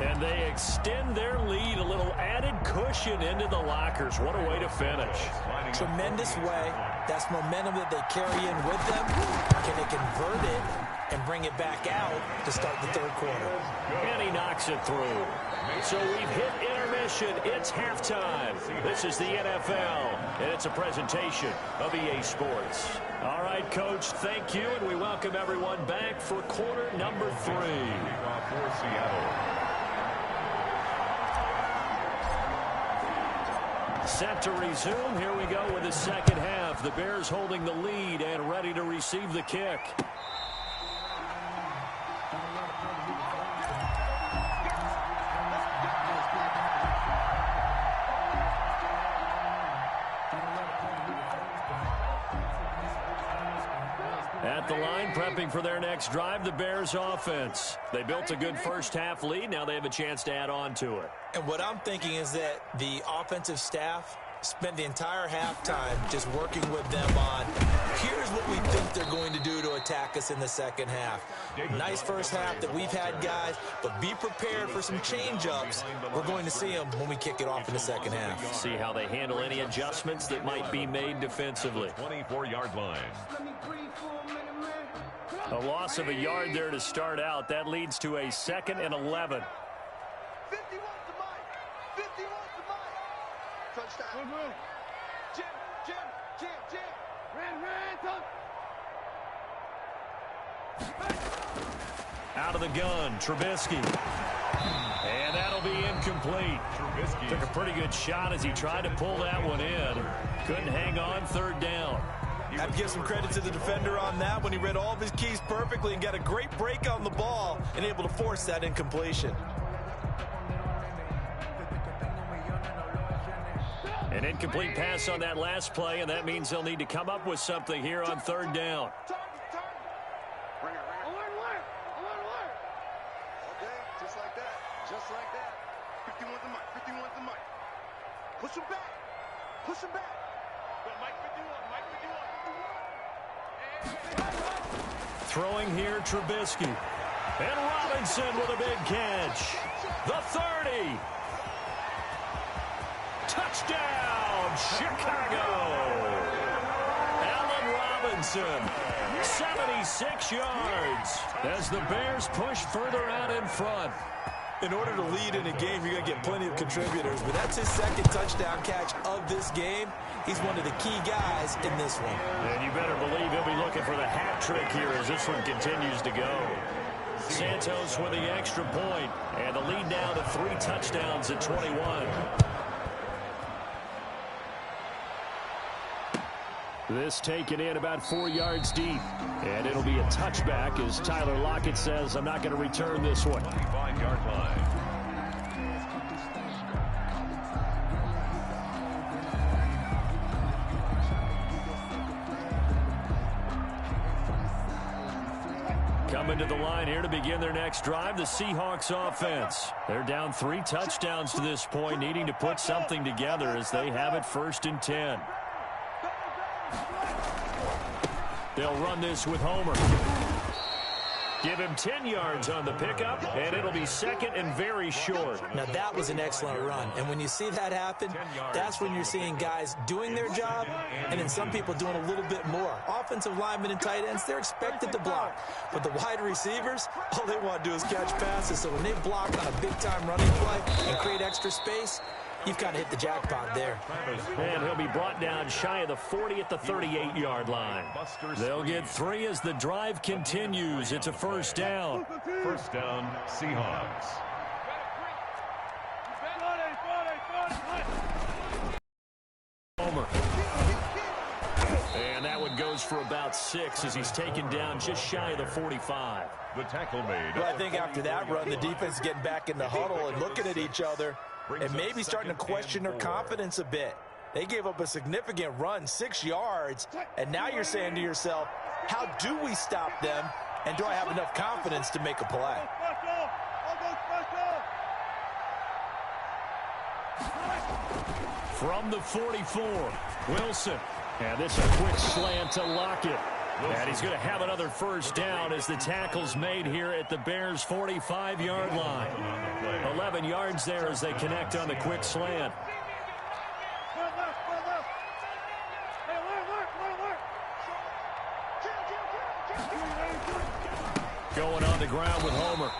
And they extend their lead, a little added cushion into the lockers. What a way to finish. Tremendous way. That's momentum that they carry in with them. Can they convert it and bring it back out to start the 3rd quarter? And he knocks it through. So we've hit intermission. It's halftime. This is the NFL, and it's a presentation of EA Sports. All right, Coach, thank you, and we welcome everyone back for quarter number 3. For Seattle. Set to resume. Here we go with the second half. The Bears holding the lead and ready to receive the kick. At the line, prepping for their next drive, the Bears offense. They built a good first half lead. Now they have a chance to add on to it. And what I'm thinking is that the offensive staff spent the entire halftime just working with them on, here's what we think they're going to do to attack us in the second half. Nice first half that we've had, guys, but be prepared for some change-ups. We're going to see them when we kick it off in the second half. See how they handle any adjustments that might be made defensively. 24-yard line. A loss of a yard there to start out. That leads to a 2nd and 11. 51 to Mike. 51 to Mike. Touchdown. Jim. Ran. Out of the gun, Trubisky. And that'll be incomplete. Trubisky took a pretty good shot as he tried to pull that one in. Couldn't hang on, 3rd down. I have to give some credit to the defender on that when he read all of his keys perfectly and got a great break on the ball and able to force that incompletion. An incomplete pass on that last play, and that means they'll need to come up with something here on 3rd down. Okay, just like that. Just like that. 51 to Mike. 51 to Mike. Push him back. Push him back. Mike 51. Mike 51. Throwing here, Trubisky. And Robinson with a big catch. The 30. Touchdown, Chicago. Allen Robinson. 76 yards as the Bears push further out in front. In order to lead in a game, you're going to get plenty of contributors, but that's his second touchdown catch of this game. He's one of the key guys in this one. And you better believe he'll be looking for the hat trick here as this one continues to go. Santos with the extra point, and the lead now to 3 touchdowns at 21. This taken in about 4 yards deep. And it'll be a touchback as Tyler Lockett says, I'm not going to return this one. 25-yard line. Coming to the line here to begin their next drive, the Seahawks offense. They're down 3 touchdowns to this point, needing to put something together as they have it 1st and 10. They'll run this with Homer. Give him 10 yards on the pickup, and it'll be 2nd and very short. Now, that was an excellent run. And when you see that happen, that's when you're seeing guys doing their job and then some people doing a little bit more. Offensive linemen and tight ends, they're expected to block. But the wide receivers, all they want to do is catch passes. So when they block on a big-time running play and create extra space, you've kind of hit the jackpot there. And he'll be brought down shy of the 40 at the 38-yard line. They'll get 3 as the drive continues. It's a 1st down. 1st down, Seahawks. Homer. And that one goes for about 6 as he's taken down just shy of the 45. The tackle made. Well, I think after that run, the defense is getting back in the huddle and looking at each other and maybe starting to question their confidence a bit. They gave up a significant run, 6 yards, and now you're saying to yourself, how do we stop them, and do I have enough confidence to make a play? From the 44, Wilson. And this a quick slant to Lockett. And he's going to have another 1st down as the tackle's made here at the Bears' 45-yard line. 11 yards there as they connect on the quick slant. Going on the ground with Homer.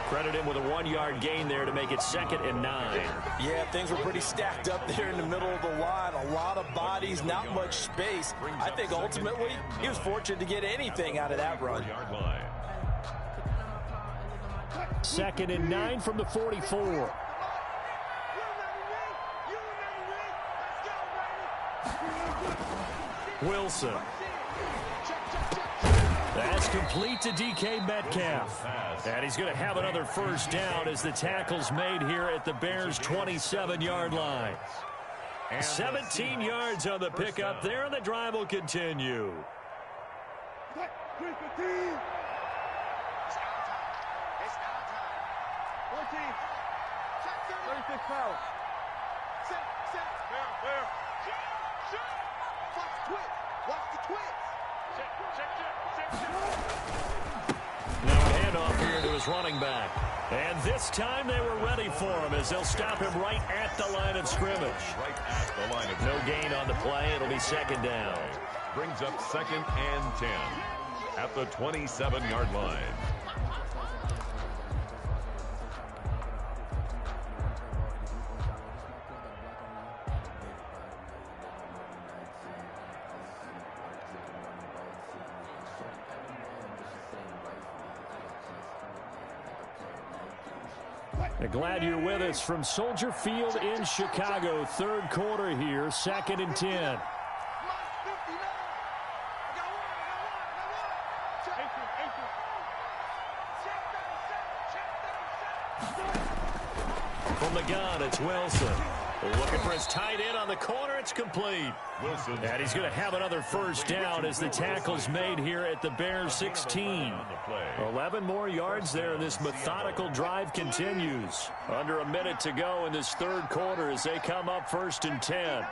Credit him with a 1-yard gain there to make it 2nd and 9. Yeah, things were pretty stacked up there in the middle of the line. A lot of bodies, not much space. I think ultimately he was fortunate to get anything out of that run. 2nd and 9 from the 44. Wilson. That's complete to DK Metcalf. And he's going to have another 1st down as the tackle's made here at the Bears' 27-yard line. 17 yards on the pickup there, and the drive will continue. Now a handoff here to his running back. And this time they were ready for him as they'll stop him right at the line of scrimmage. No gain on the play. It'll be 2nd down. Brings up 2nd and 10 at the 27-yard line. Glad you're with us from Soldier Field in Chicago. 3rd quarter here, 2nd and 10. From the gun, it's Wilson. Looking for his tight end on the corner. It's complete. Wilson. And he's going to have another 1st down as the tackle's made here at the Bears' 16. 11 more yards there, and this methodical drive continues. Under a minute to go in this 3rd quarter as they come up 1st and 10.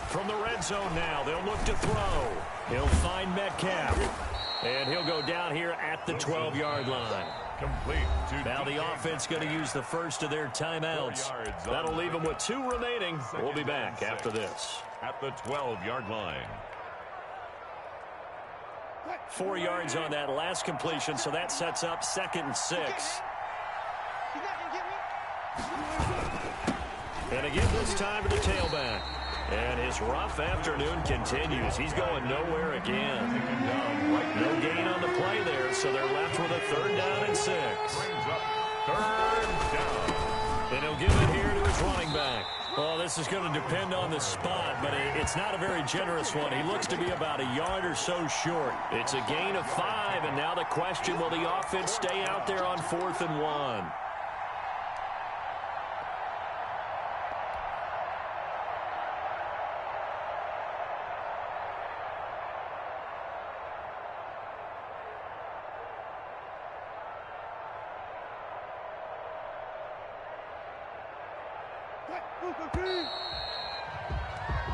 From the red zone now, they'll look to throw. He'll find Metcalf. And he'll go down here at the 12-yard line. Complete. Now the offense going to use the first of their timeouts. That'll leave them with 2 remaining. We'll be back after this. at the 12-yard line. 4 yards on that last completion, so that sets up 2nd and 6. And again this time to the tailback. And his rough afternoon continues. He's going nowhere again. No gain on the play there, so they're left with a 3rd down and 6. Brings up 3rd down. And he'll give it here to his running back. Well, this is going to depend on the spot, but it's not a very generous one. He looks to be about a yard or so short. It's a gain of 5, and now the question, will the offense stay out there on 4th and 1?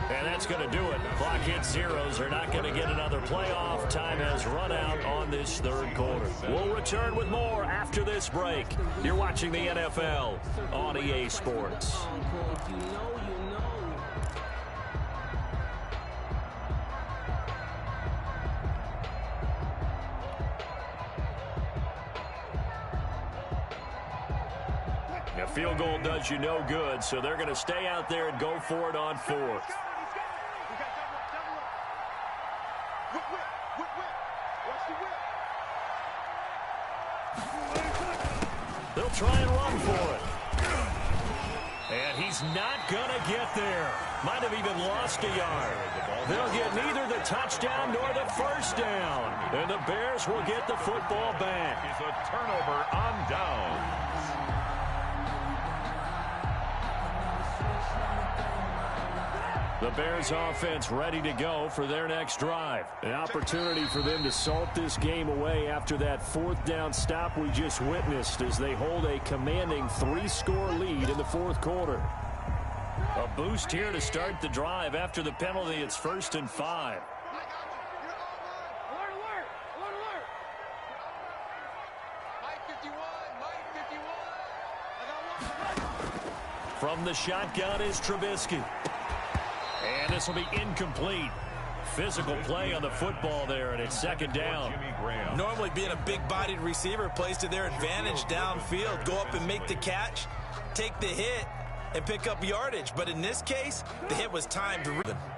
And that's going to do it. Clock hits zeros. They're not going to get another playoff. Time has run out on this 3rd quarter. We'll return with more after this break. You're watching the NFL on EA Sports. Now, field goal does you no good, so they're going to stay out there and go for it on 4th. They'll try and run for it. And he's not going to get there. Might have even lost a yard. They'll get neither the touchdown nor the 1st down. And the Bears will get the football back. It's a turnover on down. The Bears offense ready to go for their next drive. An opportunity for them to salt this game away after that 4th down stop we just witnessed as they hold a commanding 3-score lead in the 4th quarter. A boost here to start the drive after the penalty. It's 1st and 5. From the shotgun is Trubisky. And this will be incomplete. Physical play on the football there, and it's 2nd down. Normally being a big-bodied receiver plays to their advantage downfield. Go up and make the catch, take the hit, and pick up yardage. But in this case, the hit was timed.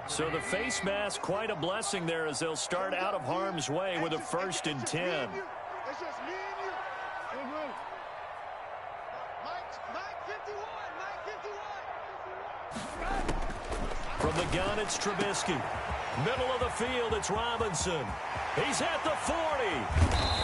So the face mask, quite a blessing there as they'll start out of harm's way with a 1st and 10. It's just me and you. Mike 51. From the gun, it's Trubisky. Middle of the field, it's Robinson. He's at the 40.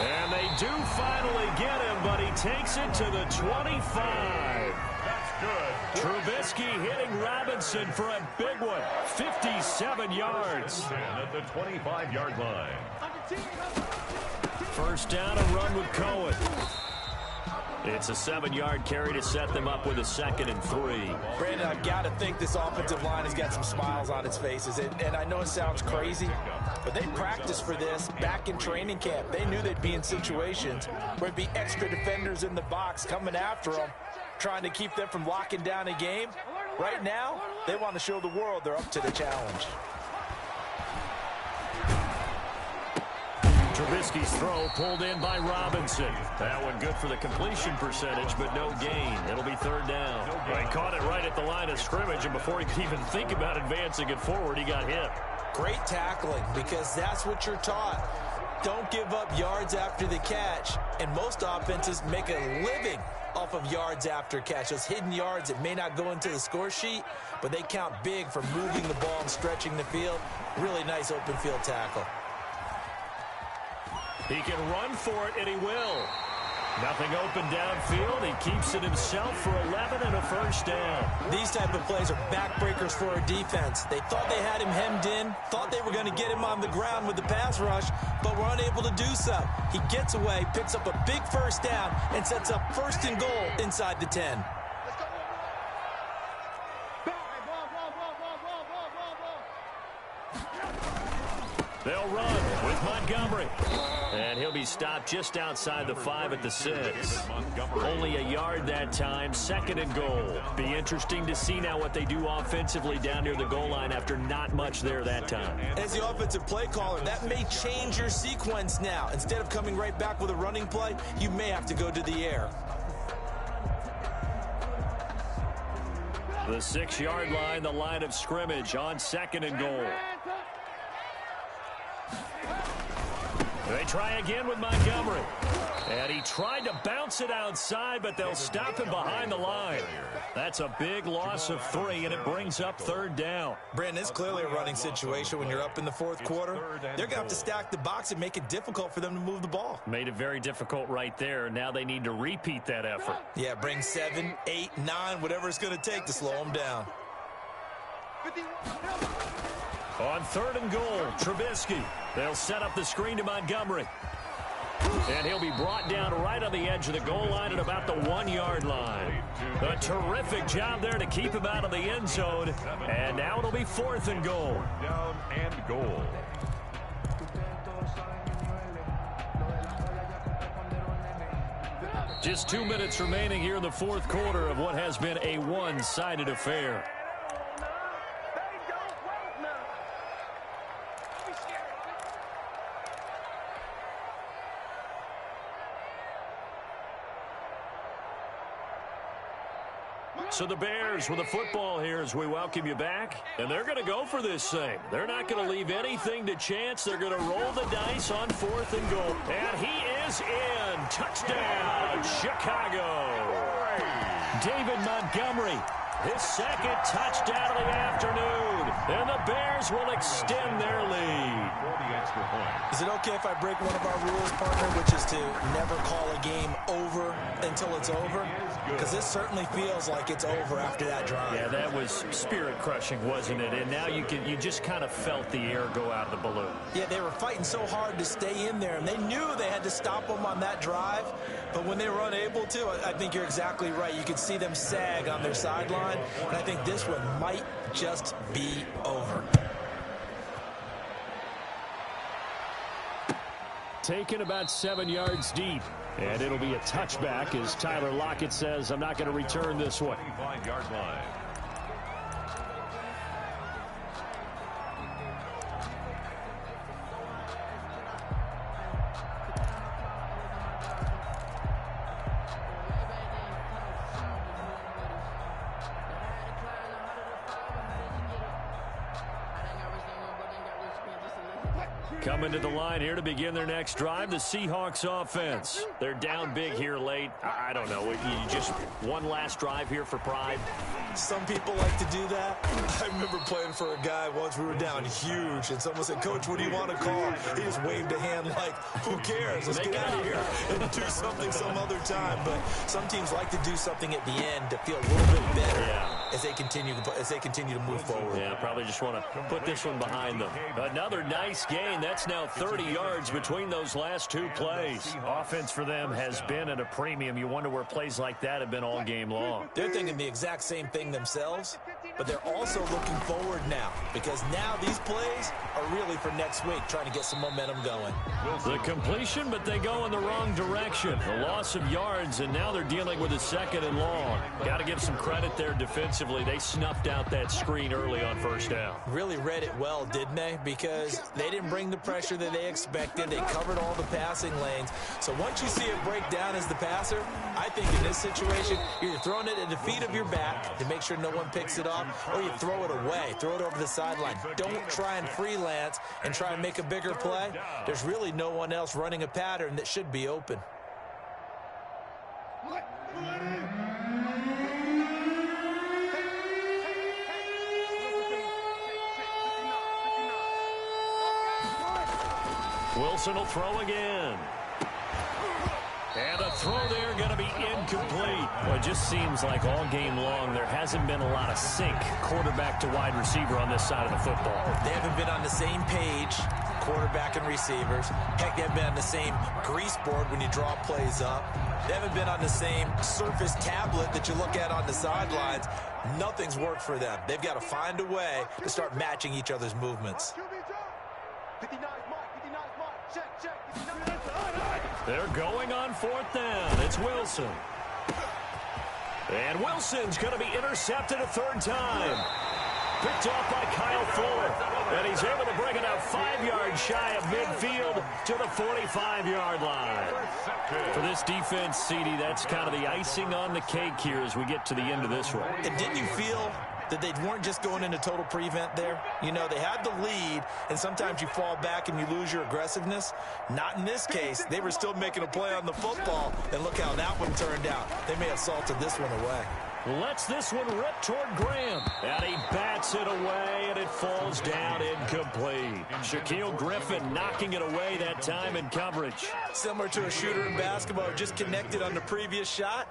And they do finally get him, but he takes it to the 25. That's good. Trubisky hitting Robinson for a big one. 57 yards. At the 25-yard line. 1st down and run with Cohen. It's a 7-yard carry to set them up with a 2nd and 3. Brandon, I've got to think this offensive line has got some smiles on its faces. And I know it sounds crazy, but they practiced for this back in training camp. They knew they'd be in situations where it'd be extra defenders in the box coming after them, trying to keep them from locking down a game. Right now, they want to show the world they're up to the challenge. Trubisky's throw pulled in by Robinson. That one good for the completion percentage, but no gain. It'll be 3rd down. Well, he caught it right at the line of scrimmage, and before he could even think about advancing it forward, he got hit. Great tackling, because that's what you're taught. Don't give up yards after the catch, and most offenses make a living off of yards after catch. Those hidden yards that may not go into the score sheet, but they count big for moving the ball and stretching the field. Really nice open field tackle. He can run for it, and he will. Nothing open downfield. He keeps it himself for 11 and a 1st down. These type of plays are backbreakers for a defense. They thought they had him hemmed in, thought they were going to get him on the ground with the pass rush, but were unable to do so. He gets away, picks up a big 1st down, and sets up 1st and goal inside the 10. They'll run with Montgomery. And he'll be stopped just outside the 5 at the 6. Only a yard that time, 2nd and goal. Be interesting to see now what they do offensively down near the goal line after not much there that time. As the offensive play caller, that may change your sequence now. Instead of coming right back with a running play, you may have to go to the air. The 6-yard line, the line of scrimmage on 2nd and goal. They try again with Montgomery. And he tried to bounce it outside, but they'll stop him behind the line. That's a big loss of 3, and it brings up 3rd down. Brandon, it's clearly a running situation when you're up in the 4th quarter. They're going to have to stack the box and make it difficult for them to move the ball. Made it very difficult right there. Now they need to repeat that effort. Yeah, bring 7, 8, 9, whatever it's going to take to slow them down. On 3rd and goal, Trubisky. They'll set up the screen to Montgomery. And he'll be brought down right on the edge of the goal line at about the 1-yard line. A terrific job there to keep him out of the end zone. And now it'll be 4th and goal. Down and goal. Just 2 minutes remaining here in the 4th quarter of what has been a one-sided affair. So the Bears with the football here as we welcome you back. And they're going to go for this thing. They're not going to leave anything to chance. They're going to roll the dice on 4th and goal. And he is in. Touchdown, Chicago. David Montgomery, his 2nd touchdown of the afternoon. And the Bears will extend their lead. Is it okay if I break one of our rules, partner, which is to never call a game over until it's over? Because this certainly feels like it's over after that drive. Yeah, that was spirit-crushing, wasn't it? And now you just kind of felt the air go out of the balloon. Yeah, they were fighting so hard to stay in there, and they knew they had to stop them on that drive. But when they were unable to, I think you're exactly right. You could see them sag on their sideline, and I think this one might just be over. Taken about 7 yards deep. And it'll be a touchback as Tyler Lockett says, I'm not going to return this one. 25-yard line. Coming to the line here to begin their next drive, the Seahawks offense. They're down big here late. I don't know. You just one last drive here for pride. Some people like to do that. I remember playing for a guy once. We were down huge, and someone said, Coach, what do you want to call? He just waved a hand like, who cares? Let's get out of here and do something some other time. But some teams like to do something at the end to feel a little bit better as they continue to move forward. Yeah, probably just want to put this one behind them. Another nice gain. That's now 30 yards between those last 2 plays. Offense for them has been at a premium. You wonder where plays like that have been all game long. They're thinking the exact same thing themselves, but they're also looking forward now because now these plays are really for next week, trying to get some momentum going. The completion, but they go in the wrong direction. The loss of yards, and now they're dealing with a 2nd and long. Got to give some credit there defensively. They snuffed out that screen early on 1st down. Really read it well, didn't they? Because they didn't bring the pressure that they expected. They covered all the passing lanes. So once you see it break down as the passer, I think in this situation, you're throwing it at the feet of your back to make sure no one picks it up, or you throw it away, throw it over the sideline. Don't try and freelance and try and make a bigger play. There's really no one else running a pattern that should be open. Wilson will throw again. And a throw there going to be incomplete. Well, it just seems like all game long there hasn't been a lot of sync quarterback to wide receiver on this side of the football. They haven't been on the same page, quarterback and receivers. Heck, they haven't been on the same grease board when you draw plays up. They haven't been on the same surface tablet that you look at on the sidelines. Nothing's worked for them. They've got to find a way to start matching each other's movements. They're going on 4th down. It's Wilson. And Wilson's going to be intercepted a 3rd time. Picked off by Kyle Fuller. And he's able to bring it out 5 yards shy of midfield to the 45-yard line. For this defense, CD, that's kind of the icing on the cake here as we get to the end of this one. And didn't you feel that they weren't just going into total prevent there? You know, they had the lead, and sometimes you fall back and you lose your aggressiveness. Not in this case. They were still making a play on the football, and look how that one turned out. They may have salted this one away. Lets this one rip toward Graham. And he bats it away, and it falls down incomplete. Shaquille Griffin knocking it away that time in coverage. Similar to a shooter in basketball, just connected on the previous shot.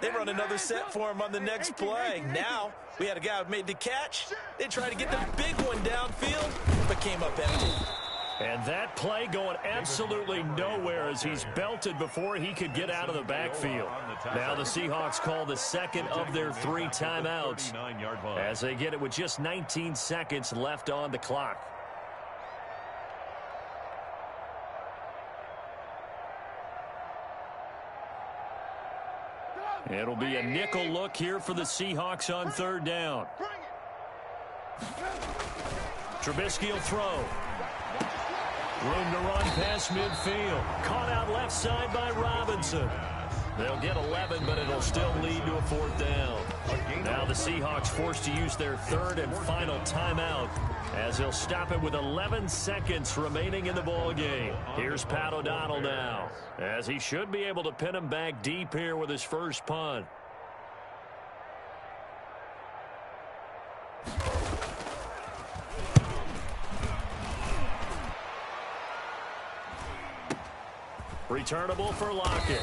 They run another set for him on the next play. Now, we had a guy who made the catch. They tried to get the big one downfield, but came up empty. And that play going absolutely nowhere as he's belted before he could get out of the backfield. Now the Seahawks call the second of their 3 timeouts as they get it with just 19 seconds left on the clock. It'll be a nickel look here for the Seahawks on 3rd down. Trubisky will throw. Room to run past midfield. Caught out left side by Robinson. They'll get 11, but it'll still lead to a 4th down. Now the Seahawks forced to use their 3rd and final timeout as they'll stop it with 11 seconds remaining in the ballgame. Here's Pat O'Donnell now, as he should be able to pin him back deep here with his first punt. Returnable for Lockett.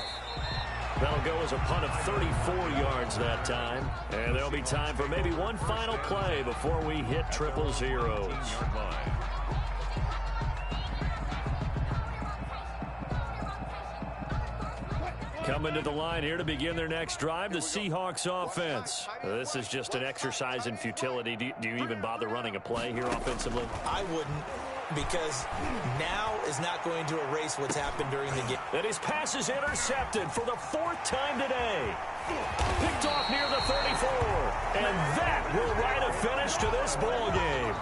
That'll go as a punt of 34 yards that time. And there'll be time for maybe one final play before we hit triple zeros. Coming to the line here to begin their next drive, the Seahawks offense. This is just an exercise in futility. Do you even bother running a play here offensively? I wouldn't, because now is not going to erase what's happened during the game. And his pass is intercepted for the 4th time today. Picked off near the 34. And that will write a finish to this ball game.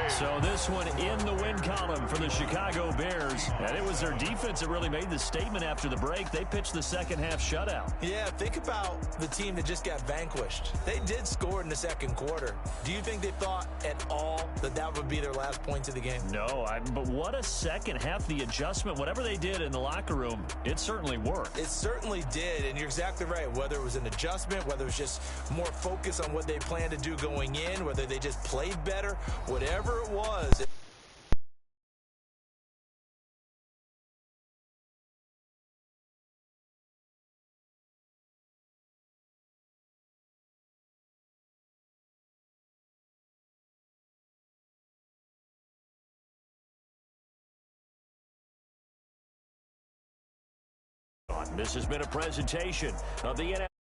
So this one in the win column for the Chicago Bears. And it was their defense that really made the statement after the break. They pitched the second half shutout. Yeah, think about the team that just got vanquished. They did score in the 2nd quarter. Do you think they thought at all that that would be their last points of the game? No, but what a second half. The adjustment, whatever they did in the locker room, it certainly worked. It certainly did, and you're exactly right. Whether it was an adjustment, whether it was just more focus on what they planned to do going in, whether they just played better, whatever it was. This has been a presentation of the NFL.